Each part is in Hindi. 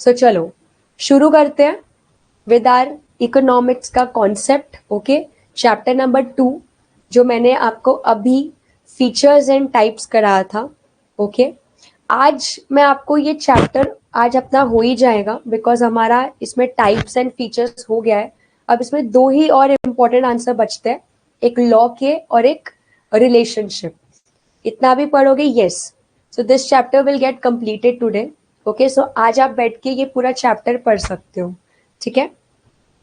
सो चलो शुरू करते हैं विद आर इकोनॉमिक्स का कॉन्सेप्ट. ओके, चैप्टर नंबर 2 जो मैंने आपको अभी फीचर्स एंड टाइप्स कराया था. ओके, आज मैं आपको ये चैप्टर आज अपना हो ही जाएगा बिकॉज हमारा इसमें टाइप्स एंड फीचर्स हो गया है. अब इसमें 2 ही और इम्पोर्टेंट आंसर बचते हैं, एक लॉ के और एक रिलेशनशिप. इतना भी पढ़ोगे? Yes. So this chapter will get completed today. Okay, so आज आप बैठ के ये पूरा चैप्टर पढ़ सकते हो. ठीक है?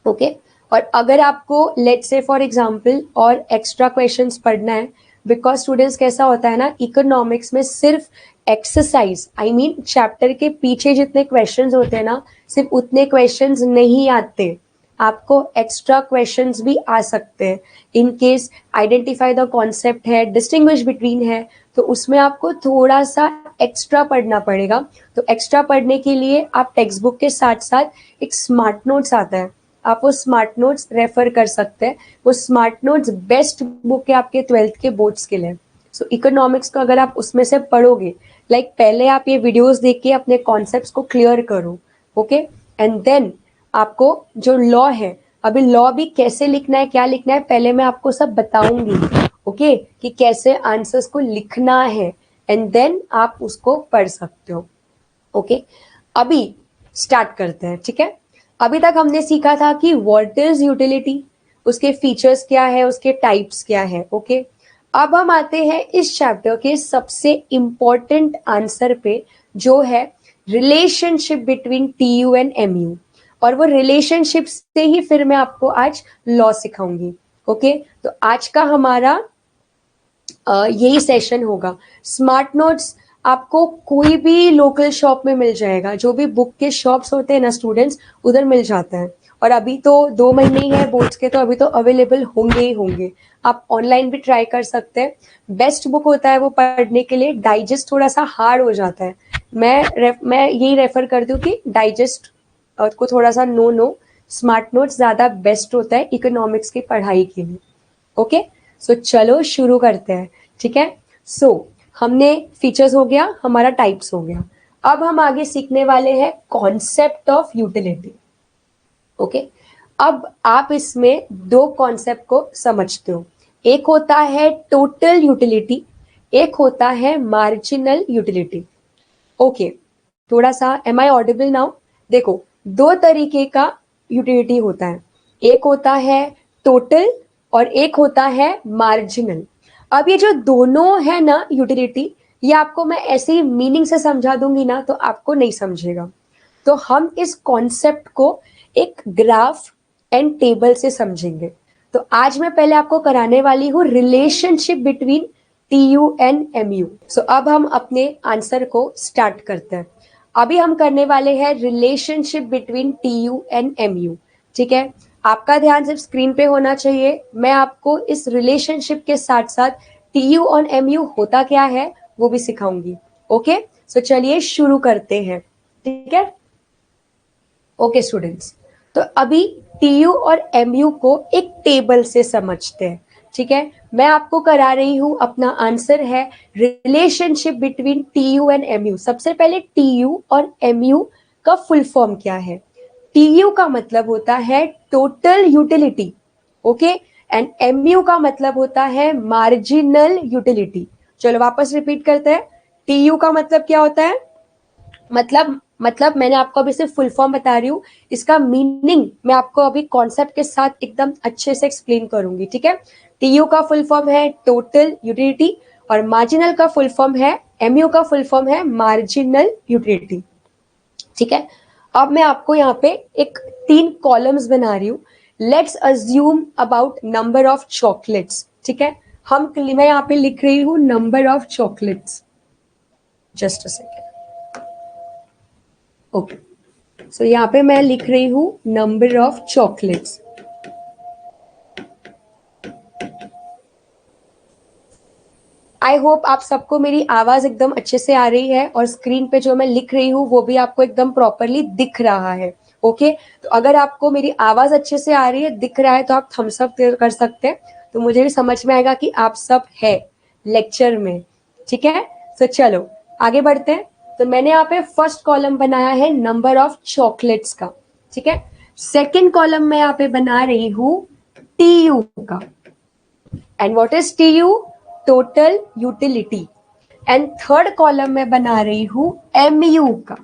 ओके. और अगर आपको लेट्स से फॉर एग्जांपल और एक्स्ट्रा क्वेश्चंस पढ़ना है, बिकॉज स्टूडेंट्स कैसा होता है ना, इकोनॉमिक्स में सिर्फ एक्सरसाइज आई मीन चैप्टर के पीछे जितने क्वेश्चंस होते हैं ना, सिर्फ उतने क्वेश्चंस नहीं आते, आपको एक्स्ट्रा क्वेश्चंस भी आ सकते हैं. In case identify the concept है, डिस्टिंग्विश बिटवीन है, तो उसमें आपको थोड़ा सा एक्स्ट्रा पढ़ना पड़ेगा. तो एक्स्ट्रा पढ़ने के लिए आप टेक्स्ट बुक के साथ साथ एक स्मार्ट नोट्स आता है, आप वो स्मार्ट नोट्स रेफर कर सकते हैं. वो स्मार्ट नोट्स बेस्ट बुक है आपके 12th के बोर्ड्स के लिए. सो इकोनॉमिक्स को अगर आप उसमें से पढ़ोगे, लाइक पहले आप ये वीडियोस देख के अपने कॉन्सेप्ट्स को क्लियर करो. ओके, एंड देन आपको जो लॉ है, अभी लॉ भी कैसे लिखना है, क्या लिखना है, पहले मैं आपको सब बताऊंगी. ओके, कि कैसे आंसर्स को लिखना है, एंड देन आप उसको पढ़ सकते हो. ओके, अभी स्टार्ट करते हैं. ठीक है, अभी तक हमने सीखा था कि व्हाट इज यूटिलिटी, उसके फीचर्स क्या है, उसके टाइप्स क्या है. ओके, अब हम आते हैं इस चैप्टर के सबसे इंपॉर्टेंट आंसर पे, जो है relationship between TU and MU. और वो रिलेशनशिप से ही फिर मैं आपको आज लॉ सिखाऊंगी. ओके, तो आज का हमारा यही सेशन होगा. स्मार्ट नोट्स आपको कोई भी लोकल शॉप में मिल जाएगा, जो भी बुक के शॉप्स होते हैं ना स्टूडेंट्स, उधर मिल जाता है. और अभी तो 2 महीने ही है बोर्ड्स के, तो अभी तो अवेलेबल होंगे ही होंगे. आप ऑनलाइन भी ट्राई कर सकते हैं. बेस्ट बुक होता है वो पढ़ने के लिए. डाइजेस्ट थोड़ा सा हार्ड हो जाता है. मैं यही रेफर करती हूँ कि डाइजेस्ट को थोड़ा सा नो स्मार्ट नोट्स ज्यादा बेस्ट होता है इकोनॉमिक्स की पढ़ाई के लिए. ओके, सो चलो शुरू करते हैं. ठीक है, सो हमने फीचर्स हो गया, हमारा टाइप्स हो गया. अब हम आगे सीखने वाले हैं कॉन्सेप्ट ऑफ यूटिलिटी. ओके, अब आप इसमें 2 कॉन्सेप्ट को समझते हो. एक होता है टोटल यूटिलिटी, एक होता है मार्जिनल यूटिलिटी. ओके, थोड़ा सा एम आई ऑडिबल नाउ? देखो, 2 तरीके का यूटिलिटी होता है. एक होता है टोटल और एक होता है मार्जिनल. अब ये जो दोनों है ना यूटिलिटी, ये आपको मैं ऐसे ही मीनिंग से समझा दूंगी ना तो आपको नहीं समझेगा. तो हम इस कॉन्सेप्ट को एक ग्राफ एंड टेबल से समझेंगे. तो आज मैं पहले आपको कराने वाली हूँ relationship between TU and MU. So अब हम अपने आंसर को स्टार्ट करते हैं. अभी हम करने वाले हैं relationship between TU and MU. ठीक है, आपका ध्यान सिर्फ स्क्रीन पे होना चाहिए. मैं आपको इस रिलेशनशिप के साथ साथ टीयू और एमयू होता क्या है वो भी सिखाऊंगी. ओके, सो चलिए शुरू करते हैं. ठीक है, ओके स्टूडेंट्स, तो अभी टीयू और एमयू को एक टेबल से समझते हैं. ठीक है, मैं आपको करा रही हूं, अपना आंसर है relationship between TU and MU. सबसे पहले टीयू और एमयू का फुल फॉर्म क्या है? टीयू का मतलब होता है total utility. Okay, and MU का मतलब होता है मार्जिनल यूटिलिटी. चलो वापस रिपीट करते हैं. टीयू का मतलब क्या होता है? मतलब मैंने आपको अभी सिर्फ फुल फॉर्म बता रही हूँ, इसका मीनिंग मैं आपको अभी कॉन्सेप्ट के साथ एकदम अच्छे से एक्सप्लेन करूंगी. ठीक है, टीयू का फुल फॉर्म है टोटल यूटिलिटी और मार्जिनल का फुल फॉर्म है, एमयू का फुल फॉर्म है मार्जिनल यूटिलिटी. ठीक है, अब मैं आपको यहाँ पे एक 3 कॉलम्स बना रही हूँ. Let's assume about number of chocolates. ठीक है, मैं यहाँ पे लिख रही हूँ number of chocolates. Just a second. Okay, so यहाँ पे मैं लिख रही हूँ number of chocolates. I hope आप सबको मेरी आवाज एकदम अच्छे से आ रही है और स्क्रीन पे जो मैं लिख रही हूँ वो भी आपको एकदम प्रॉपरली दिख रहा है. ओके, तो अगर आपको मेरी आवाज अच्छे से आ रही है, दिख रहा है, तो आप थम्स अप कर सकते हैं, तो मुझे भी समझ में आएगा कि आप सब है लेक्चर में. ठीक है, सो चलो आगे बढ़ते हैं. तो मैंने यहाँ पे फर्स्ट कॉलम बनाया है नंबर ऑफ चॉकलेट्स का, ठीक है। सेकेंड कॉलम मैं यहाँ पे बना रही हूं TU का, and what is TU? Total utility. And third column में बना रही हूं MU का।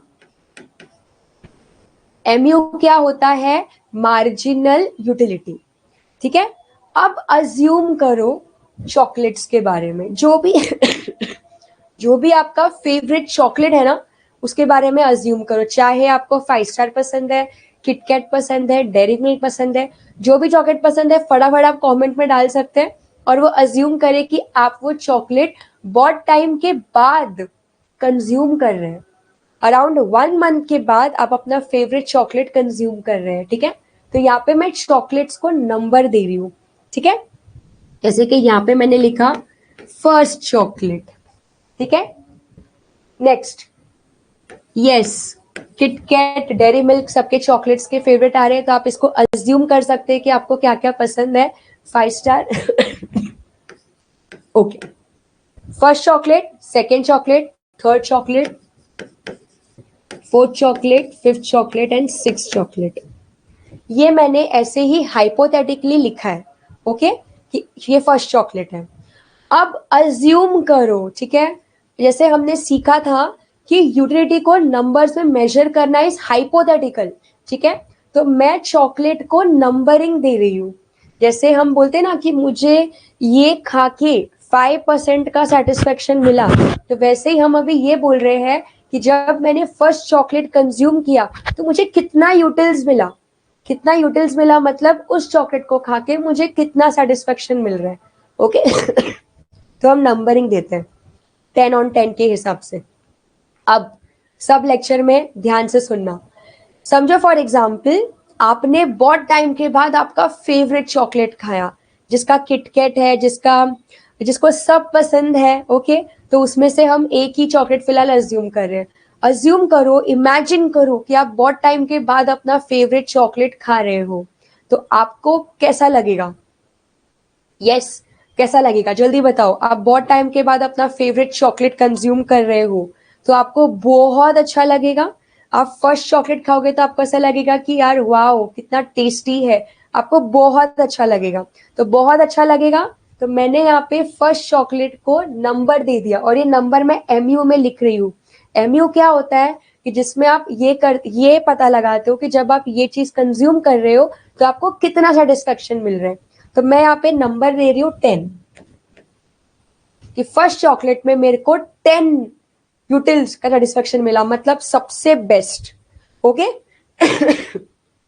MU क्या होता है? मार्जिनल यूटिलिटी, ठीक है। अब अज्यूम करो चॉकलेट्स के बारे में, जो भी जो भी आपका फेवरेट चॉकलेट है ना, उसके बारे में अज्यूम करो। चाहे आपको 5 स्टार पसंद है, किटकैट पसंद है, डेयरी मिल्क पसंद है, जो भी चॉकलेट पसंद है फटाफट आप कमेंट में डाल सकते हैं। और वो अज्यूम करे कि आप वो चॉकलेट बहुत टाइम के बाद कंज्यूम कर रहे हैं, अराउंड 1 मंथ के बाद आप अपना फेवरेट चॉकलेट कंज्यूम कर रहे हैं, ठीक है। तो यहाँ पे मैं चॉकलेट्स को नंबर दे रही हूँ, ठीक है। जैसे कि यहाँ पे मैंने लिखा फर्स्ट चॉकलेट, ठीक है। Next, yes, KitKat, dairy milk सबके चॉकलेट्स के फेवरेट आ रहे हैं, तो आप इसको अज्यूम कर सकते हैं कि आपको क्या क्या पसंद है। 5 star okay. First chocolate, second chocolate, third chocolate, fourth chocolate, fifth chocolate and sixth chocolate. ये मैंने ऐसे ही हाइपोथेटिकली लिखा है, ओके, कि ये फर्स्ट चॉकलेट है। अब अज्यूम करो, ठीक है, जैसे हमने सीखा था कि यूटिलिटी को नंबर्स में मेजर करना इज हाइपोथेटिकल, ठीक है। तो मैं चॉकलेट को नंबरिंग दे रही हूँ। जैसे हम बोलते हैं ना कि मुझे ये खा के 5% का सेटिस्फेक्शन मिला, तो वैसे ही हम अभी ये बोल रहे हैं कि जब मैंने फर्स्ट चॉकलेट कंज्यूम किया तो मुझे कितना यूटिल्स मिला। कितना यूटिल्स मिला मतलब उस चॉकलेट को खा के मुझे कितना सेटिस्फेक्शन मिल रहा है, ओके। तो हम नंबरिंग देते हैं 10 on 10 के हिसाब से। अब सब लेक्चर में ध्यान से सुनना। समझो फॉर एग्जाम्पल आपने बहुत टाइम के बाद आपका फेवरेट चॉकलेट खाया, जिसका किटकैट है, जिसको सब पसंद है, ओके। तो उसमें से हम एक ही चॉकलेट फिलहाल अज्यूम कर रहे हैं। अज्यूम करो, इमेजिन करो कि आप बहुत टाइम के बाद अपना फेवरेट चॉकलेट खा रहे हो, तो आपको कैसा लगेगा? यस, कैसा लगेगा जल्दी बताओ। आप बहुत टाइम के बाद अपना फेवरेट चॉकलेट कंज्यूम कर रहे हो तो आपको बहुत अच्छा लगेगा। आप फर्स्ट चॉकलेट खाओगे तो आपको ऐसा लगेगा कि यार वाओ कितना टेस्टी है, आपको बहुत अच्छा लगेगा। तो बहुत अच्छा लगेगा, तो मैंने यहाँ पे फर्स्ट चॉकलेट को नंबर दे दिया, और ये नंबर मैं MU में लिख रही हूँ। MU क्या होता है कि जिसमें आप ये पता लगाते हो कि जब आप ये चीज कंज्यूम कर रहे हो तो आपको कितना सेटिस्फेक्शन मिल रहा है। तो मैं यहाँ पे नंबर दे रही हूँ 10, कि फर्स्ट चॉकलेट में मेरे को 10 यूटिल्स का सेटिस्फेक्शन मिला, मतलब सबसे बेस्ट, ओके।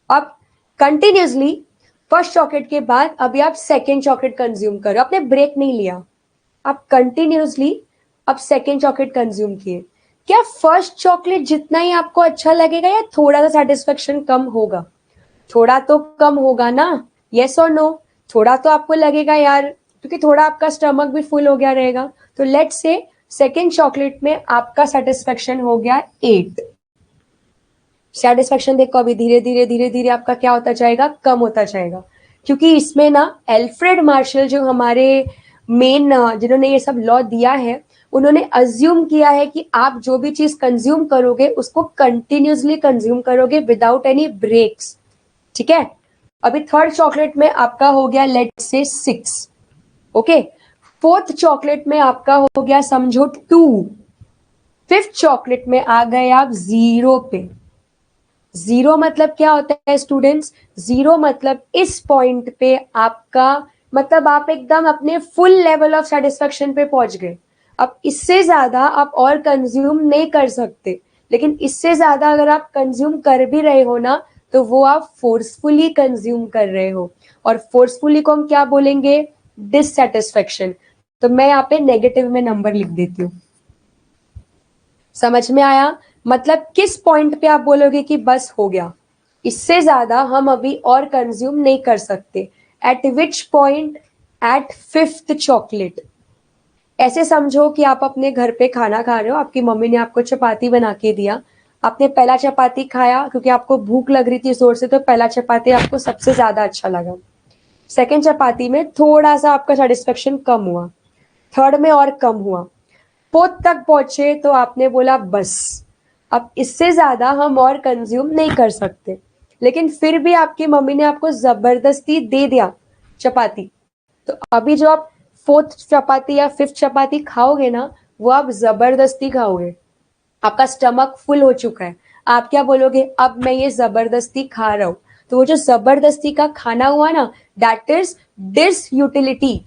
अब कंटिन्यूसली फर्स्ट चॉकलेट के बाद अभी आप सेकेंड चॉकलेट कंज्यूम करो, आपने ब्रेक नहीं लिया, आप कंटिन्यूसली अब सेकेंड चॉकलेट कंज्यूम किए। क्या फर्स्ट चॉकलेट जितना ही आपको अच्छा लगेगा या थोड़ा सा सेटिस्फेक्शन कम होगा? थोड़ा तो कम होगा ना, यस और नो? थोड़ा तो आपको लगेगा यार, क्योंकि थोड़ा आपका स्टमक भी फुल हो गया रहेगा। तो लेट्स से सेकेंड चॉकलेट में आपका सेटिस्फेक्शन हो गया 8। सेटिस्फेक्शन देखो अभी धीरे धीरे धीरे धीरे आपका क्या होता जाएगा, कम होता जाएगा। क्योंकि इसमें ना एल्फ्रेड मार्शल जो हमारे मेन जिन्होंने ये सब लॉ दिया है, उन्होंने अज्यूम किया है कि आप जो भी चीज कंज्यूम करोगे उसको कंटिन्यूसली कंज्यूम करोगे विदाउट एनी ब्रेक्स, ठीक है। अभी थर्ड चॉकलेट में आपका हो गया let's say 6, okay. Fourth chocolate में आपका हो गया समझो 2। फिफ्थ चॉकलेट में आ गए आप 0 पे। 0 मतलब क्या होता है स्टूडेंट्स? 0 मतलब इस पॉइंट पे आपका मतलब आप एकदम अपने फुल लेवल ऑफ सेटिस्फेक्शन पे पहुंच गए। अब इससे ज्यादा आप और कंज्यूम नहीं कर सकते, लेकिन इससे ज्यादा अगर आप कंज्यूम कर भी रहे हो ना, तो वो आप फोर्सफुली कंज्यूम कर रहे हो, और फोर्सफुली को हम क्या बोलेंगे? डिससेटिस्फेक्शन। तो मैं यहाँ पे नेगेटिव में नंबर लिख देती हूँ। समझ में आया? मतलब किस पॉइंट पे आप बोलोगे कि बस हो गया, इससे ज्यादा हम अभी और कंज्यूम नहीं कर सकते? Eight which point? At fifth chocolate. ऐसे समझो कि आप अपने घर पे खाना खा रहे हो, आपकी मम्मी ने आपको चपाती बना के दिया, आपने पहला चपाती खाया क्योंकि आपको भूख लग रही थी जोर से, तो पहला चपाती आपको सबसे ज्यादा अच्छा लगा। सेकेंड चपाती में थोड़ा सा आपका सेटिस्फेक्शन कम हुआ, थर्ड में और कम हुआ, फोर्थ तक पहुंचे तो आपने बोला बस अब इससे ज्यादा हम और कंज्यूम नहीं कर सकते, लेकिन फिर भी आपकी मम्मी ने आपको जबरदस्ती दे दिया चपाती, तो अभी जो आप फोर्थ चपाती या फिफ्थ चपाती खाओगे ना, वो आप जबरदस्ती खाओगे। आपका स्टमक फुल हो चुका है, आप क्या बोलोगे, अब मैं ये जबरदस्ती खा रहा हूं। तो वो जो जबरदस्ती का खाना हुआ ना, दैट इज डिस यूटिलिटी।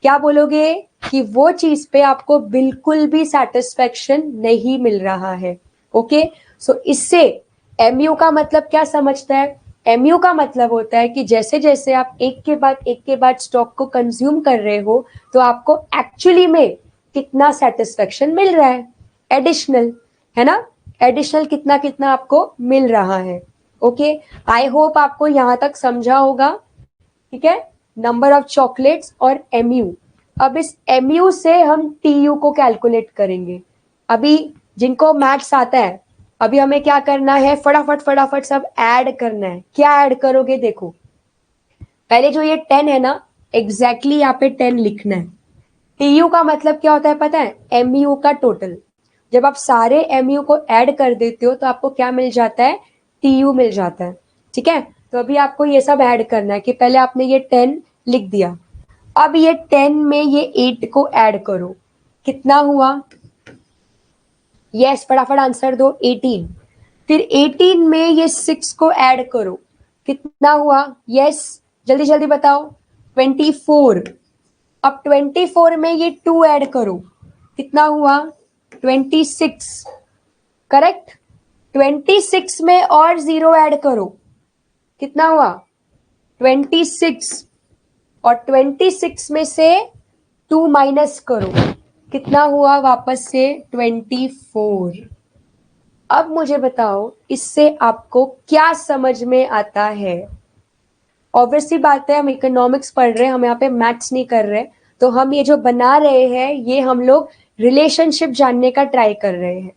क्या बोलोगे कि वो चीज पे आपको बिल्कुल भी सेटिस्फेक्शन नहीं मिल रहा है। ओके, सो इससे एमयू का मतलब क्या समझता है? एमयू का मतलब होता है कि जैसे जैसे आप एक के बाद स्टॉक को कंज्यूम कर रहे हो, तो आपको एक्चुअली में कितना सेटिस्फेक्शन मिल रहा है, एडिशनल, है ना? एडिशनल कितना कितना आपको मिल रहा है। ओके, आई होप आपको यहां तक समझा होगा। ठीक है, नंबर ऑफ चॉकलेट्स और एमयू। अब इस एमयू से हम टीयू को कैलकुलेट करेंगे। अभी जिनको मैथ्स आता है, अभी हमें क्या करना है, फटाफट फटाफट सब ऐड करना है। क्या ऐड करोगे, देखो पहले जो ये 10 है ना, एग्जैक्टली यहाँ पे 10 लिखना है। टीयू का मतलब क्या होता है पता है? एमयू का टोटल। जब आप सारे एमयू को ऐड कर देते हो तो आपको क्या मिल जाता है? टीयू मिल जाता है। ठीक है, तो अभी आपको ये सब ऐड करना है कि पहले आपने ये 10 लिख दिया, अब ये 10 में ये 8 को ऐड करो, कितना हुआ? यस, फटाफट आंसर दो, 18। फिर 18 में ये 6 को ऐड करो, कितना हुआ? यस, जल्दी जल्दी बताओ, 24। अब 24 में ये 2 ऐड करो, कितना हुआ? 26। करेक्ट। 26 में और 0 ऐड करो, कितना हुआ? 26। और 26 में से 2 माइनस करो, कितना हुआ वापस से? 24। अब मुझे बताओ इससे आपको क्या समझ में आता है? ऑब्वियसली बात है, हम इकोनॉमिक्स पढ़ रहे हैं, हम यहाँ पे मैथ्स नहीं कर रहे, तो हम ये जो बना रहे हैं ये हम लोग रिलेशनशिप जानने का ट्राई कर रहे हैं।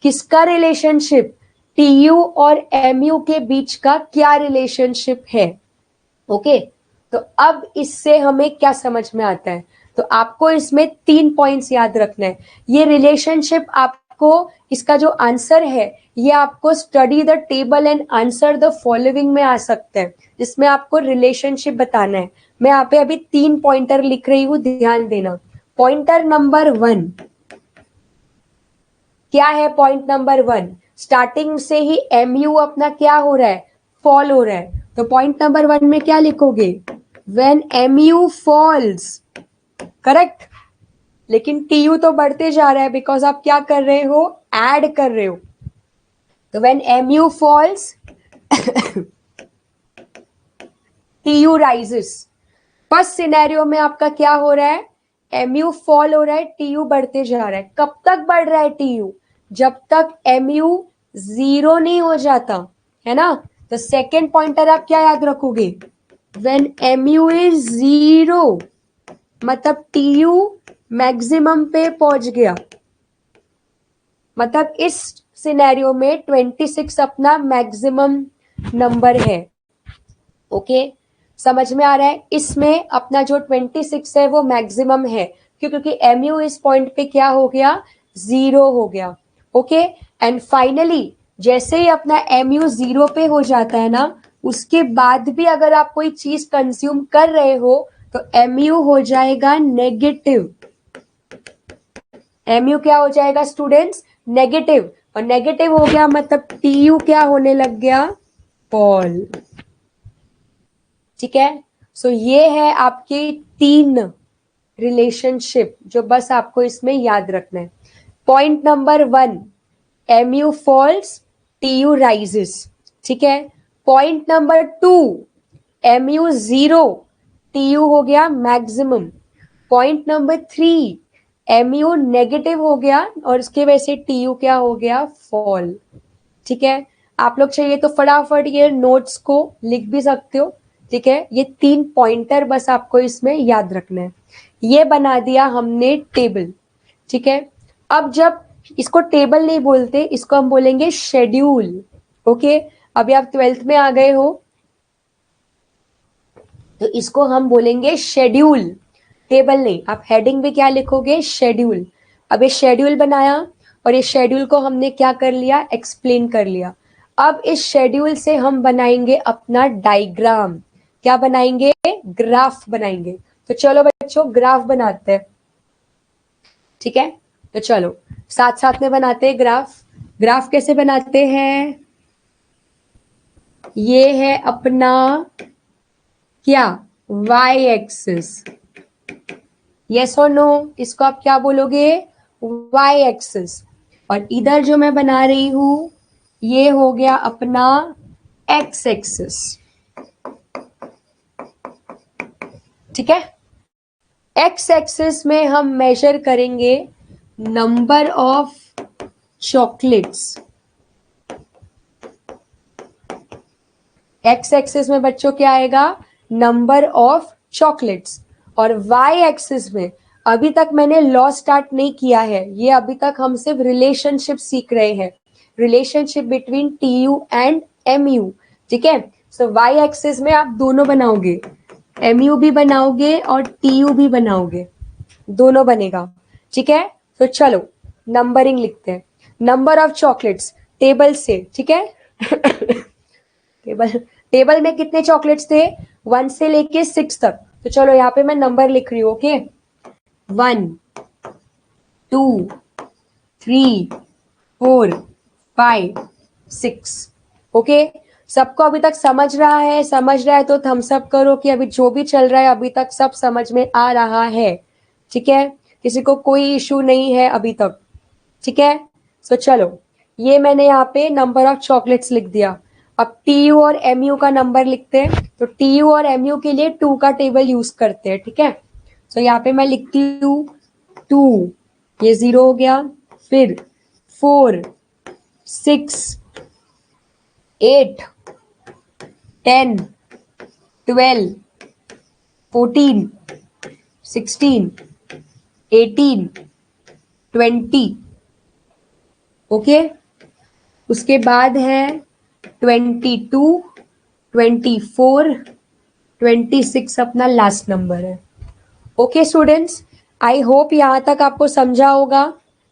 किसका रिलेशनशिप? टीयू और एमयू के बीच का क्या रिलेशनशिप है? ओके, तो अब इससे हमें क्या समझ में आता है? तो आपको इसमें 3 पॉइंट्स याद रखना है। ये रिलेशनशिप आपको, इसका जो आंसर है ये आपको study the table and answer the following में आ सकता है, जिसमें आपको रिलेशनशिप बताना है। मैं यहाँ पे अभी 3 पॉइंटर लिख रही हूं, ध्यान देना। पॉइंटर नंबर 1 क्या है? पॉइंट नंबर 1, स्टार्टिंग से ही एमयू अपना क्या हो रहा है? फॉल हो रहा है। तो पॉइंट नंबर 1 में क्या लिखोगे? When MU falls, correct. लेकिन टीयू तो बढ़ते जा रहा है, बिकॉज आप क्या कर रहे हो? ऐड कर रहे हो। तो when MU falls TU rises. First scenario में आपका क्या हो रहा है? एमयू फॉल हो रहा है, टीयू बढ़ते जा रहा है। कब तक बढ़ रहा है टीयू? जब तक एमयू 0 नहीं हो जाता, है ना? तो सेकेंड पॉइंटर आप क्या याद रखोगे? व्हेन एमयू इज 0, मतलब टीयू मैक्सिमम पे पहुंच गया। मतलब इस सिनेरियो में 26 अपना मैक्सिमम नंबर है। ओके, समझ में आ रहा है? इसमें अपना जो 26 है वो मैक्सिमम है, क्योंकि एमयू इस पॉइंट पे क्या हो गया? 0 हो गया। ओके, एंड फाइनली जैसे ही अपना एमयू 0 पे हो जाता है ना, उसके बाद भी अगर आप कोई चीज कंज्यूम कर रहे हो तो एमयू हो जाएगा नेगेटिव। एमयू क्या हो जाएगा स्टूडेंट्स? नेगेटिव। और नेगेटिव हो गया मतलब टीयू क्या होने लग गया? फॉल। ठीक है, सो ये है आपके 3 रिलेशनशिप जो बस आपको इसमें याद रखना है। Point number 1, MU falls, TU rises. ठीक है। पॉइंट नंबर 2, एमयू 0, टीयू हो गया maximum. Point number 3, MU negative हो गया और इसके वजह से टीयू क्या हो गया? फॉल। ठीक है, आप लोग चाहिए तो फटाफट ये नोट्स को लिख भी सकते हो। ठीक है, ये 3 पॉइंटर बस आपको इसमें याद रखना है। ये बना दिया हमने टेबल। ठीक है, अब जब इसको टेबल नहीं बोलते, इसको हम बोलेंगे शेड्यूल। ओके, अभी आप 12th में आ गए हो तो इसको हम बोलेंगे शेड्यूल, टेबल नहीं। आप हेडिंग भी क्या लिखोगे? शेड्यूल। अब ये शेड्यूल बनाया और इस शेड्यूल को हमने क्या कर लिया, एक्सप्लेन कर लिया। अब इस शेड्यूल से हम बनाएंगे अपना डायग्राम। क्या बनाएंगे, ग्राफ बनाएंगे। तो चलो बच्चों ग्राफ बनाते हैं, ठीक है। तो चलो साथ साथ में बनाते हैं ग्राफ। ग्राफ कैसे बनाते हैं, ये है अपना क्या, वाई एक्सिस। यस और नो, इसको आप क्या बोलोगे, वाई एक्सिस। और इधर जो मैं बना रही हूं ये हो गया अपना एक्स एक्सिस, ठीक है। एक्स एक्सिस में हम मेजर करेंगे number of chocolates. X axis में बच्चों क्या आएगा, नंबर ऑफ चॉकलेट्स। और वाई एक्सिस में अभी तक मैंने लॉ स्टार्ट नहीं किया है, ये अभी तक हम सिर्फ रिलेशनशिप सीख रहे हैं, relationship between T U and M U, ठीक है। सो वाई एक्सिस में आप दोनों बनाओगे, एम यू भी बनाओगे और टी यू भी बनाओगे, दोनों बनेगा, ठीक है। तो चलो नंबरिंग लिखते हैं, नंबर ऑफ चॉकलेट्स टेबल से, ठीक है। टेबल में कितने चॉकलेट्स थे, 1 से लेके 6 तक। तो चलो यहाँ पे मैं नंबर लिख रही हूँ, ओके। 1 2 3 4 5 6, ओके। सबको अभी तक समझ रहा है, समझ रहा है तो थम्स अप करो कि अभी जो भी चल रहा है अभी तक सब समझ में आ रहा है, ठीक है। किसी को कोई इशू नहीं है अभी तक, ठीक है। सो चलो ये मैंने यहाँ पे नंबर ऑफ चॉकलेट्स लिख दिया। अब टी यू और एम यू का नंबर लिखते हैं। तो टी यू और एम यू के लिए 2 का टेबल यूज करते हैं, ठीक है। सो यहाँ पे मैं लिखती हूँ 2, ये 0 हो गया, फिर 4 6 8 10 12 14 16 18 20, ओके। उसके बाद है 22 24 26 अपना लास्ट नंबर है, ओके स्टूडेंट्स। आई होप यहाँ तक आपको समझा होगा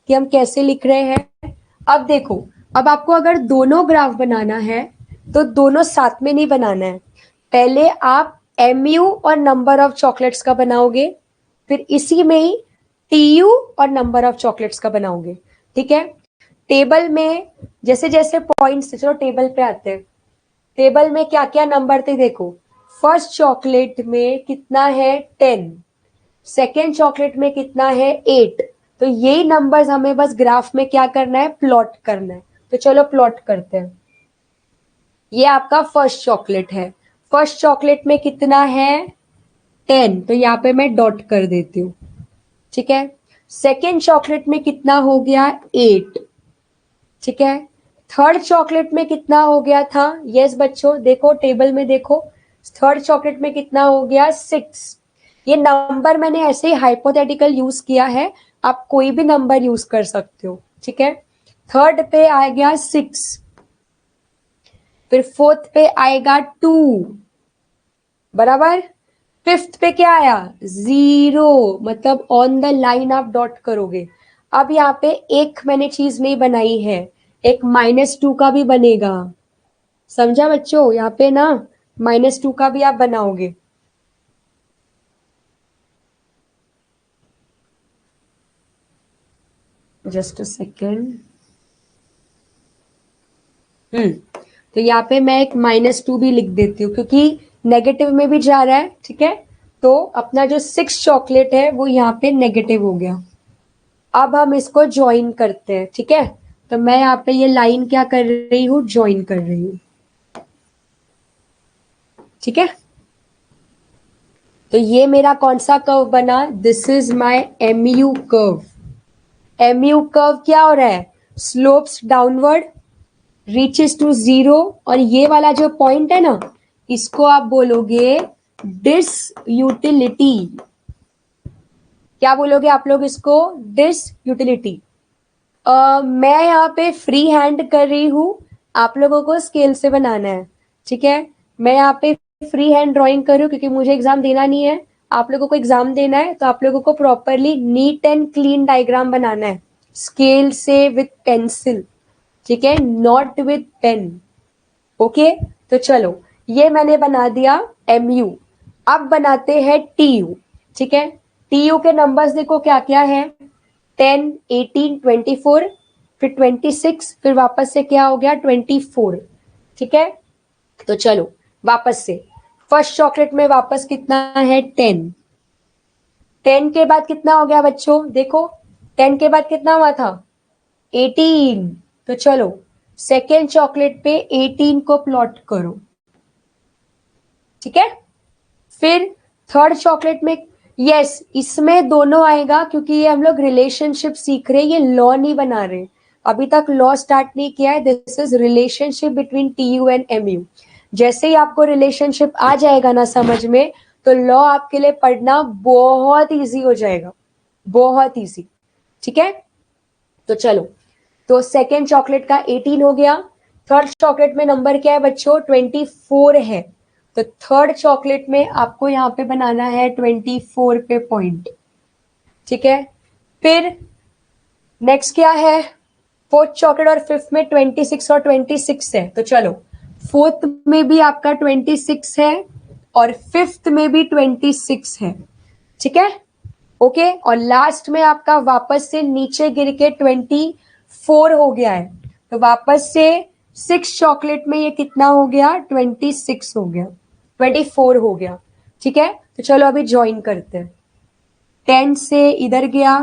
कि हम कैसे लिख रहे हैं। अब देखो, अब आपको अगर दोनों ग्राफ बनाना है तो दोनों साथ में नहीं बनाना है। पहले आप एमयू और नंबर ऑफ चॉकलेट्स का बनाओगे, फिर इसी में ही टीयू और नंबर ऑफ चॉकलेट्स का बनाओगे, ठीक है। टेबल में जैसे जैसे पॉइंट्स, चलो टेबल पे आते हैं। टेबल में क्या क्या नंबर थे देखो, फर्स्ट चॉकलेट में कितना है 10, सेकेंड चॉकलेट में कितना है 8। तो यही नंबर्स हमें बस ग्राफ में क्या करना है, प्लॉट करना है। तो चलो प्लॉट करते हैं। ये आपका फर्स्ट चॉकलेट है, फर्स्ट चॉकलेट में कितना है 10, तो यहाँ पे मैं डॉट कर देती हूँ, ठीक है। सेकेंड चॉकलेट में कितना हो गया 8, ठीक है। थर्ड चॉकलेट में कितना हो गया था, यस बच्चों देखो टेबल में देखो, थर्ड चॉकलेट में कितना हो गया 6। ये नंबर मैंने ऐसे ही हाइपोथेटिकल यूज किया है, आप कोई भी नंबर यूज कर सकते हो, ठीक है। थर्ड पे आ गया 6, फिर फोर्थ पे आएगा 2, बराबर। फिफ्थ पे क्या आया 0, मतलब ऑन द लाइन आप डॉट करोगे। अब यहाँ पे एक मैंने चीज नहीं बनाई है, एक -2 का भी बनेगा, समझा बच्चों। यहाँ पे ना -2 का भी आप बनाओगे। Just a second. तो यहाँ पे मैं एक -2 भी लिख देती हूँ क्योंकि नेगेटिव में भी जा रहा है, ठीक है। तो अपना जो 6 चॉकलेट है वो यहाँ पे नेगेटिव हो गया। अब हम इसको ज्वाइन करते हैं, ठीक है। तो मैं यहाँ पे ये लाइन क्या कर रही हूँ, ज्वाइन कर रही हूँ, ठीक है। तो ये मेरा कौन सा कर्व बना, this is my MU curve. MU curve क्या हो रहा है, स्लोप्स डाउनवर्ड, रीचेस टू 0। और ये वाला जो पॉइंट है ना, इसको आप बोलोगे डिस यूटिलिटी। क्या बोलोगे आप लोग इसको, डिस यूटिलिटी। मैं यहाँ पे फ्री हैंड कर रही हूँ, आप लोगों को स्केल से बनाना है, ठीक है। मैं यहाँ पे फ्री हैंड ड्राइंग कर रही हूँ क्योंकि मुझे एग्जाम देना नहीं है, आप लोगों को एग्जाम देना है तो आप लोगों को properly neat and clean diagram बनाना है, स्केल से विथ पेंसिल, ठीक है, नॉट विथ पेन। ओके, तो चलो ये मैंने बना दिया MU। अब बनाते हैं TU, ठीक है। TU के नंबर्स देखो क्या क्या है, 10, 18, 24, फिर 26, फिर वापस से क्या हो गया 24, ठीक है। तो चलो वापस से फर्स्ट चॉकलेट में वापस कितना है 10। 10 के बाद कितना हो गया बच्चों, देखो 10 के बाद कितना हुआ था 18। तो चलो सेकेंड चॉकलेट पे 18 को प्लॉट करो, ठीक है। फिर थर्ड चॉकलेट में, यस इसमें दोनों आएगा क्योंकि ये हम लोग रिलेशनशिप सीख रहे हैं, ये लॉ नहीं बना रहे, अभी तक लॉ स्टार्ट नहीं किया है। This is relationship between TU and MU। जैसे ही आपको रिलेशनशिप आ जाएगा ना समझ में, तो लॉ आपके लिए पढ़ना बहुत इजी हो जाएगा, बहुत इजी, ठीक है। तो चलो, तो सेकेंड चॉकलेट का 18 हो गया, थर्ड चॉकलेट में नंबर क्या है बच्चों 24 है, तो थर्ड चॉकलेट में आपको यहाँ पे बनाना है 24 पे पॉइंट, ठीक है। फिर नेक्स्ट क्या है, फोर्थ चॉकलेट और फिफ्थ में 26 और 26 है, तो चलो फोर्थ में भी आपका 26 है और फिफ्थ में भी 26 है, ठीक है। ओके, और लास्ट में आपका वापस से नीचे गिर के 24 हो गया है, तो वापस से सिक्स चॉकलेट में ये कितना हो गया 26 हो गया, 24 हो गया, ठीक है। तो चलो अभी ज्वाइन करते हैं, 10 से इधर गया,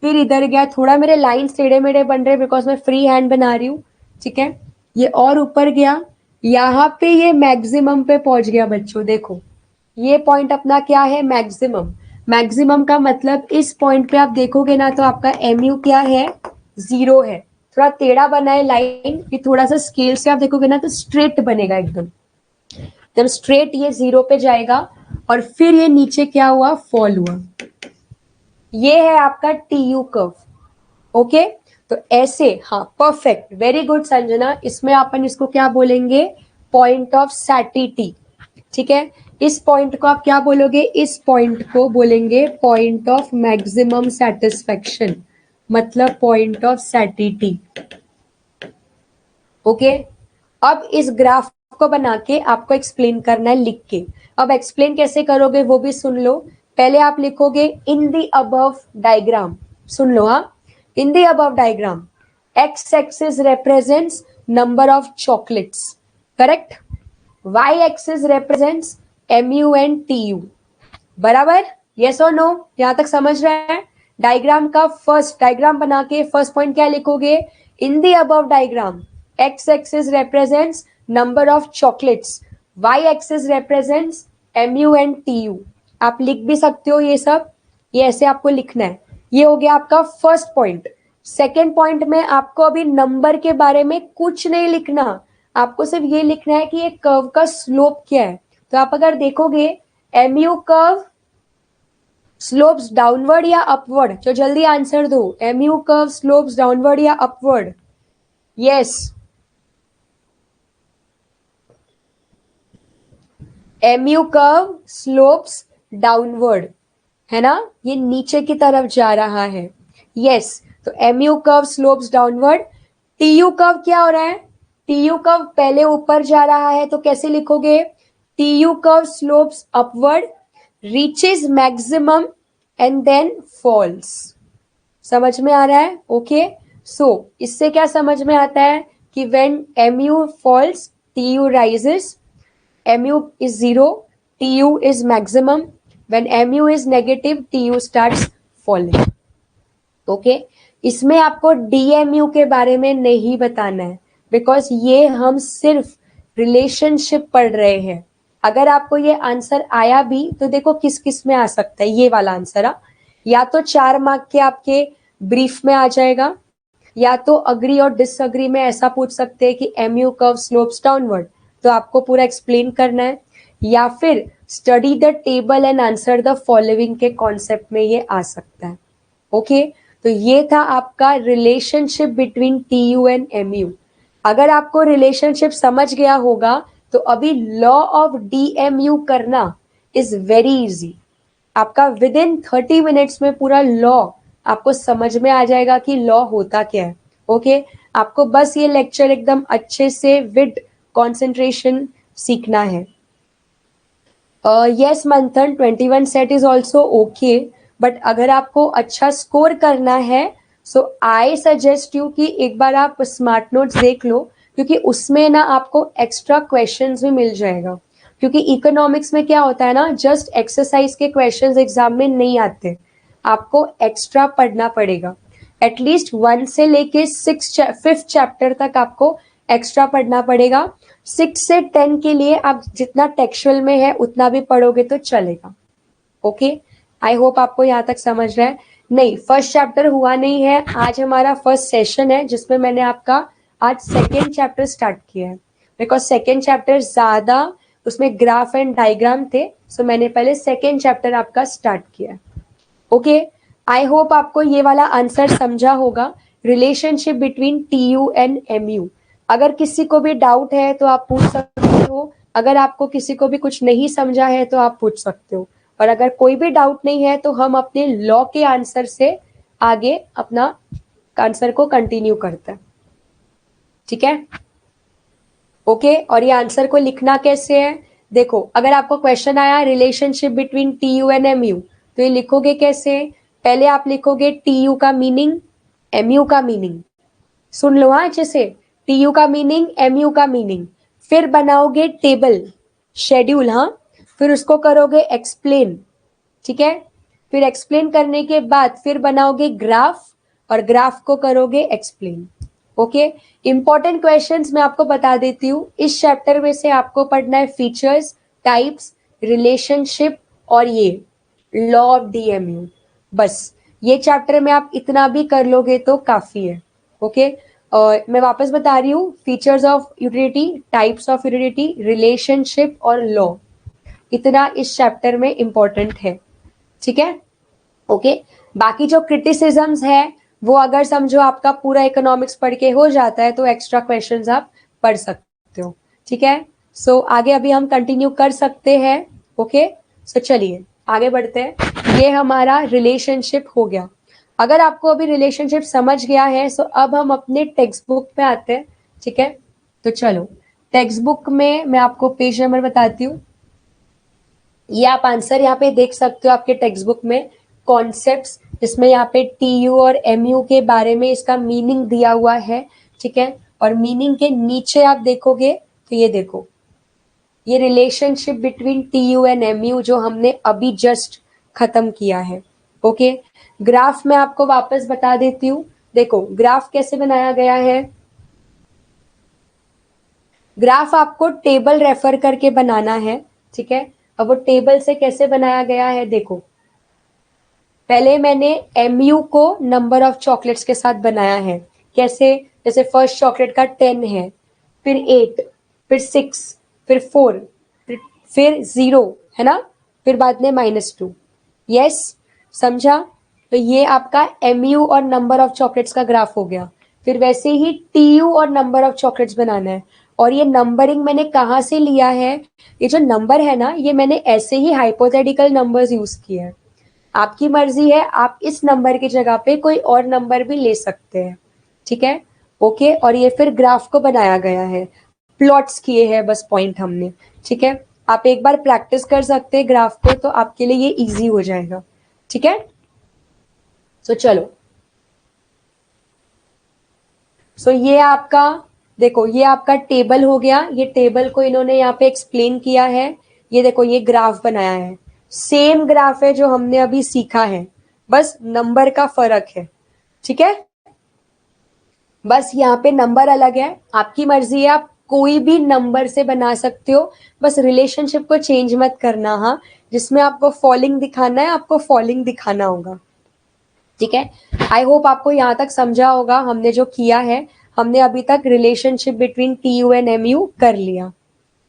फिर इधर गया, थोड़ा मेरे लाइन टेढ़े मेढ़े बन रहे बिकॉज मैं फ्री हैंड बना रही हूँ, ठीक है। ये और ऊपर गया, यहाँ पे ये मैक्सिमम पे पहुंच गया बच्चों, देखो ये पॉइंट अपना क्या है मैक्सिमम। मैक्सिमम का मतलब इस पॉइंट पे आप देखोगे ना तो आपका MU क्या है 0 है, थोड़ा टेढ़ा बना है लाइन, ये थोड़ा सा स्केल से आप देखोगे ना तो स्ट्रेट बनेगा एकदम, जब स्ट्रेट ये 0 पे जाएगा और फिर ये नीचे क्या हुआ फॉल हुआ, ये है आपका TU कर्व। ओके, तो ऐसे, हाँ परफेक्ट, वेरी गुड संजना, इसमें अपन इसको क्या बोलेंगे पॉइंट ऑफ सैटिटी, ठीक है। इस पॉइंट को आप क्या बोलोगे, इस पॉइंट को बोलेंगे पॉइंट ऑफ मैक्सिमम सेटिस्फेक्शन, मतलब पॉइंट ऑफ सैटिटी। ओके, अब इस ग्राफ को बना के आपको एक्सप्लेन करना है लिख के। अब एक्सप्लेन कैसे करोगे वो भी सुन लो, पहले आप लिखोगे इन द अबव डायग्राम, सुन लो, हाँ, in the above diagram x axis represents number of chocolates, correct, y axis represents MU and TU, बराबर, yes or no, यहां तक समझ रहे हैं। डायग्राम का फर्स्ट डायग्राम बना के फर्स्ट पॉइंट क्या लिखोगे, in the above diagram x axis represents number of chocolates, y axis represents MU and TU। आप लिख भी सकते हो ये सब, ये ऐसे आपको लिखना है। ये हो गया आपका फर्स्ट पॉइंट। सेकेंड पॉइंट में आपको अभी नंबर के बारे में कुछ नहीं लिखना, आपको सिर्फ ये लिखना है कि ये कर्व का स्लोप क्या है। तो आप अगर देखोगे MU कर्व स्लोप्स डाउनवर्ड या अपवर्ड, तो जल्दी आंसर दो, MU कर्व स्लोप्स डाउनवर्ड या upward, yes MU curve slopes downward, है ना, ये नीचे की तरफ जा रहा है, यस। तो MU curve slopes downward. TU curve क्या हो रहा है, TU कर्व पहले ऊपर जा रहा है, तो कैसे लिखोगे, TU curve slopes upward, reaches maximum and then falls. समझ में आ रहा है, ओके। सो इससे क्या समझ में आता है कि when MU falls TU rises, MU is 0, TU is maximum, when MU is negative TU starts falling, okay। इसमें आपको DMU के बारे में नहीं बताना है बिकॉज ये हम सिर्फ रिलेशनशिप पढ़ रहे हैं। अगर आपको ये आंसर आया भी तो देखो किस किस में आ सकता है, ये वाला आंसर या तो 4 मार्क के आपके ब्रीफ में आ जाएगा, या तो अग्री और डिसअग्री में ऐसा पूछ सकते हैं कि MU कर्व स्लोप्स डाउनवर्ड, तो आपको पूरा एक्सप्लेन करना है, या फिर study the table and answer the following के कॉन्सेप्ट में ये आ सकता है, ओके। तो ये था आपका relationship between TU and MU। अगर आपको रिलेशनशिप समझ गया होगा तो अभी लॉ ऑफ DMU करना इज वेरी इजी, आपका विद इन 30 मिनट्स में पूरा लॉ आपको समझ में आ जाएगा कि लॉ होता क्या है। ओके, आपको बस ये लेक्चर एकदम अच्छे से विद कंसंट्रेशन सीखना है। यस मंथन, 21 set is also okay, but अगर आपको अच्छा स्कोर करना है सो आई सजेस्ट यू कि एक बार आप स्मार्ट नोट्स देख लो, क्योंकि उसमें ना आपको एक्स्ट्रा क्वेश्चंस भी मिल जाएगा। क्योंकि इकोनॉमिक्स में क्या होता है ना, जस्ट एक्सरसाइज के क्वेश्चंस एग्जाम में नहीं आते, आपको एक्स्ट्रा पढ़ना पड़ेगा। एटलीस्ट 1 से लेके 5th चैप्टर तक आपको एक्स्ट्रा पढ़ना पड़ेगा। 6 से 10 के लिए आप जितना टेक्सचुअल में है उतना भी पढ़ोगे तो चलेगा। ओके, आई होप आपको यहाँ तक समझ रहा है। नहीं, फर्स्ट चैप्टर हुआ नहीं है, आज हमारा फर्स्ट सेशन है जिसमें मैंने आपका आज सेकेंड चैप्टर स्टार्ट किया है, बिकॉज सेकेंड चैप्टर ज्यादा उसमें ग्राफ एंड डायग्राम थे, सो मैंने पहले सेकेंड चैप्टर आपका स्टार्ट किया है। ओके, आई होप आपको ये वाला आंसर समझा होगा, relationship between TU and MU. अगर किसी को भी डाउट है तो आप पूछ सकते हो, अगर आपको किसी को भी कुछ नहीं समझा है तो आप पूछ सकते हो, और अगर कोई भी डाउट नहीं है तो हम अपने लॉ के आंसर से आगे अपना आंसर को कंटिन्यू करते हैं। ठीक है, ओके। और ये आंसर को लिखना कैसे है, देखो अगर आपको क्वेश्चन आया relationship between T U and M U, तो ये लिखोगे कैसे, पहले आप लिखोगे टी यू का मीनिंग, एम यू का मीनिंग, सुन लो हाँ अच्छे से, टी यू का मीनिंग, एम यू का मीनिंग, फिर बनाओगे टेबल शेड्यूल, हाँ, फिर उसको करोगे एक्सप्लेन। ठीक है, फिर एक्सप्लेन करने के बाद फिर बनाओगे ग्राफ, और ग्राफ को करोगे एक्सप्लेन। ओके, इंपॉर्टेंट क्वेश्चंस मैं आपको बता देती हूँ, इस चैप्टर में से आपको पढ़ना है फीचर्स, टाइप्स, रिलेशनशिप और ये लॉ ऑफ डीएमयू। बस ये चैप्टर में आप इतना भी कर लोगे तो काफी है। ओके, और मैं वापस बता रही हूँ, features of utility, types of utility, relationship और लॉ, इतना इस चैप्टर में इंपॉर्टेंट है। ठीक है, ओके। बाकी जो क्रिटिसिजम्स है वो अगर समझो आपका पूरा इकोनॉमिक्स पढ़ के हो जाता है तो एक्स्ट्रा क्वेश्चंस आप पढ़ सकते हो। ठीक है, सो आगे अभी हम कंटिन्यू कर सकते हैं। ओके, सो चलिए आगे बढ़ते हैं। ये हमारा रिलेशनशिप हो गया। अगर आपको अभी रिलेशनशिप समझ गया है सो अब हम अपने टेक्स्ट बुक पे आते हैं। ठीक है, तो चलो टेक्स्ट बुक में मैं आपको पेज नंबर बताती हूँ, ये आप आंसर यहाँ पे देख सकते हो आपके टेक्स्ट बुक में, कॉन्सेप्ट्स, जिसमें यहाँ पे टी यू और एम यू के बारे में इसका मीनिंग दिया हुआ है। ठीक है, और मीनिंग के नीचे आप देखोगे तो ये देखो, ये relationship between T U and M U जो हमने अभी जस्ट खत्म किया है। ओके, ग्राफ में आपको वापस बता देती हूँ, देखो ग्राफ कैसे बनाया गया है। ग्राफ आपको टेबल रेफर करके बनाना है। ठीक है, अब वो टेबल से कैसे बनाया गया है देखो, पहले मैंने एमयू को नंबर ऑफ चॉकलेट्स के साथ बनाया है। कैसे, जैसे फर्स्ट चॉकलेट का 10 है, फिर 8, फिर 6, फिर 4, फिर 0 है ना, फिर बाद में -2। यस, समझा, तो ये आपका एमयू और नंबर ऑफ चॉकलेट्स का ग्राफ हो गया। फिर वैसे ही टीयू और नंबर ऑफ चॉकलेट्स बनाना है, और ये नंबरिंग मैंने कहाँ से लिया है, ये जो नंबर है ना ये मैंने ऐसे ही हाइपोथेटिकल नंबर्स यूज किए हैं। आपकी मर्जी है, आप इस नंबर की जगह पे कोई और नंबर भी ले सकते हैं। ठीक है, ओके, और ये फिर ग्राफ को बनाया गया है, प्लॉट्स किए हैं बस पॉइंट हमने। ठीक है, आप एक बार प्रैक्टिस कर सकते हैं ग्राफ को, तो आपके लिए ये इजी हो जाएगा। ठीक है, सो चलो, सो ये आपका देखो, ये आपका टेबल हो गया, ये टेबल को इन्होंने यहाँ पे एक्सप्लेन किया है। ये देखो ये ग्राफ बनाया है, सेम ग्राफ है जो हमने अभी सीखा है, बस नंबर का फर्क है। ठीक है, बस यहाँ पे नंबर अलग है, आपकी मर्जी है, आप कोई भी नंबर से बना सकते हो, बस रिलेशनशिप को चेंज मत करना। हाँ, जिसमें आपको फॉलिंग दिखाना है आपको फॉलिंग दिखाना होगा। ठीक है, आई होप आपको यहाँ तक समझा होगा हमने जो किया है। हमने अभी तक relationship between T U and M U कर लिया।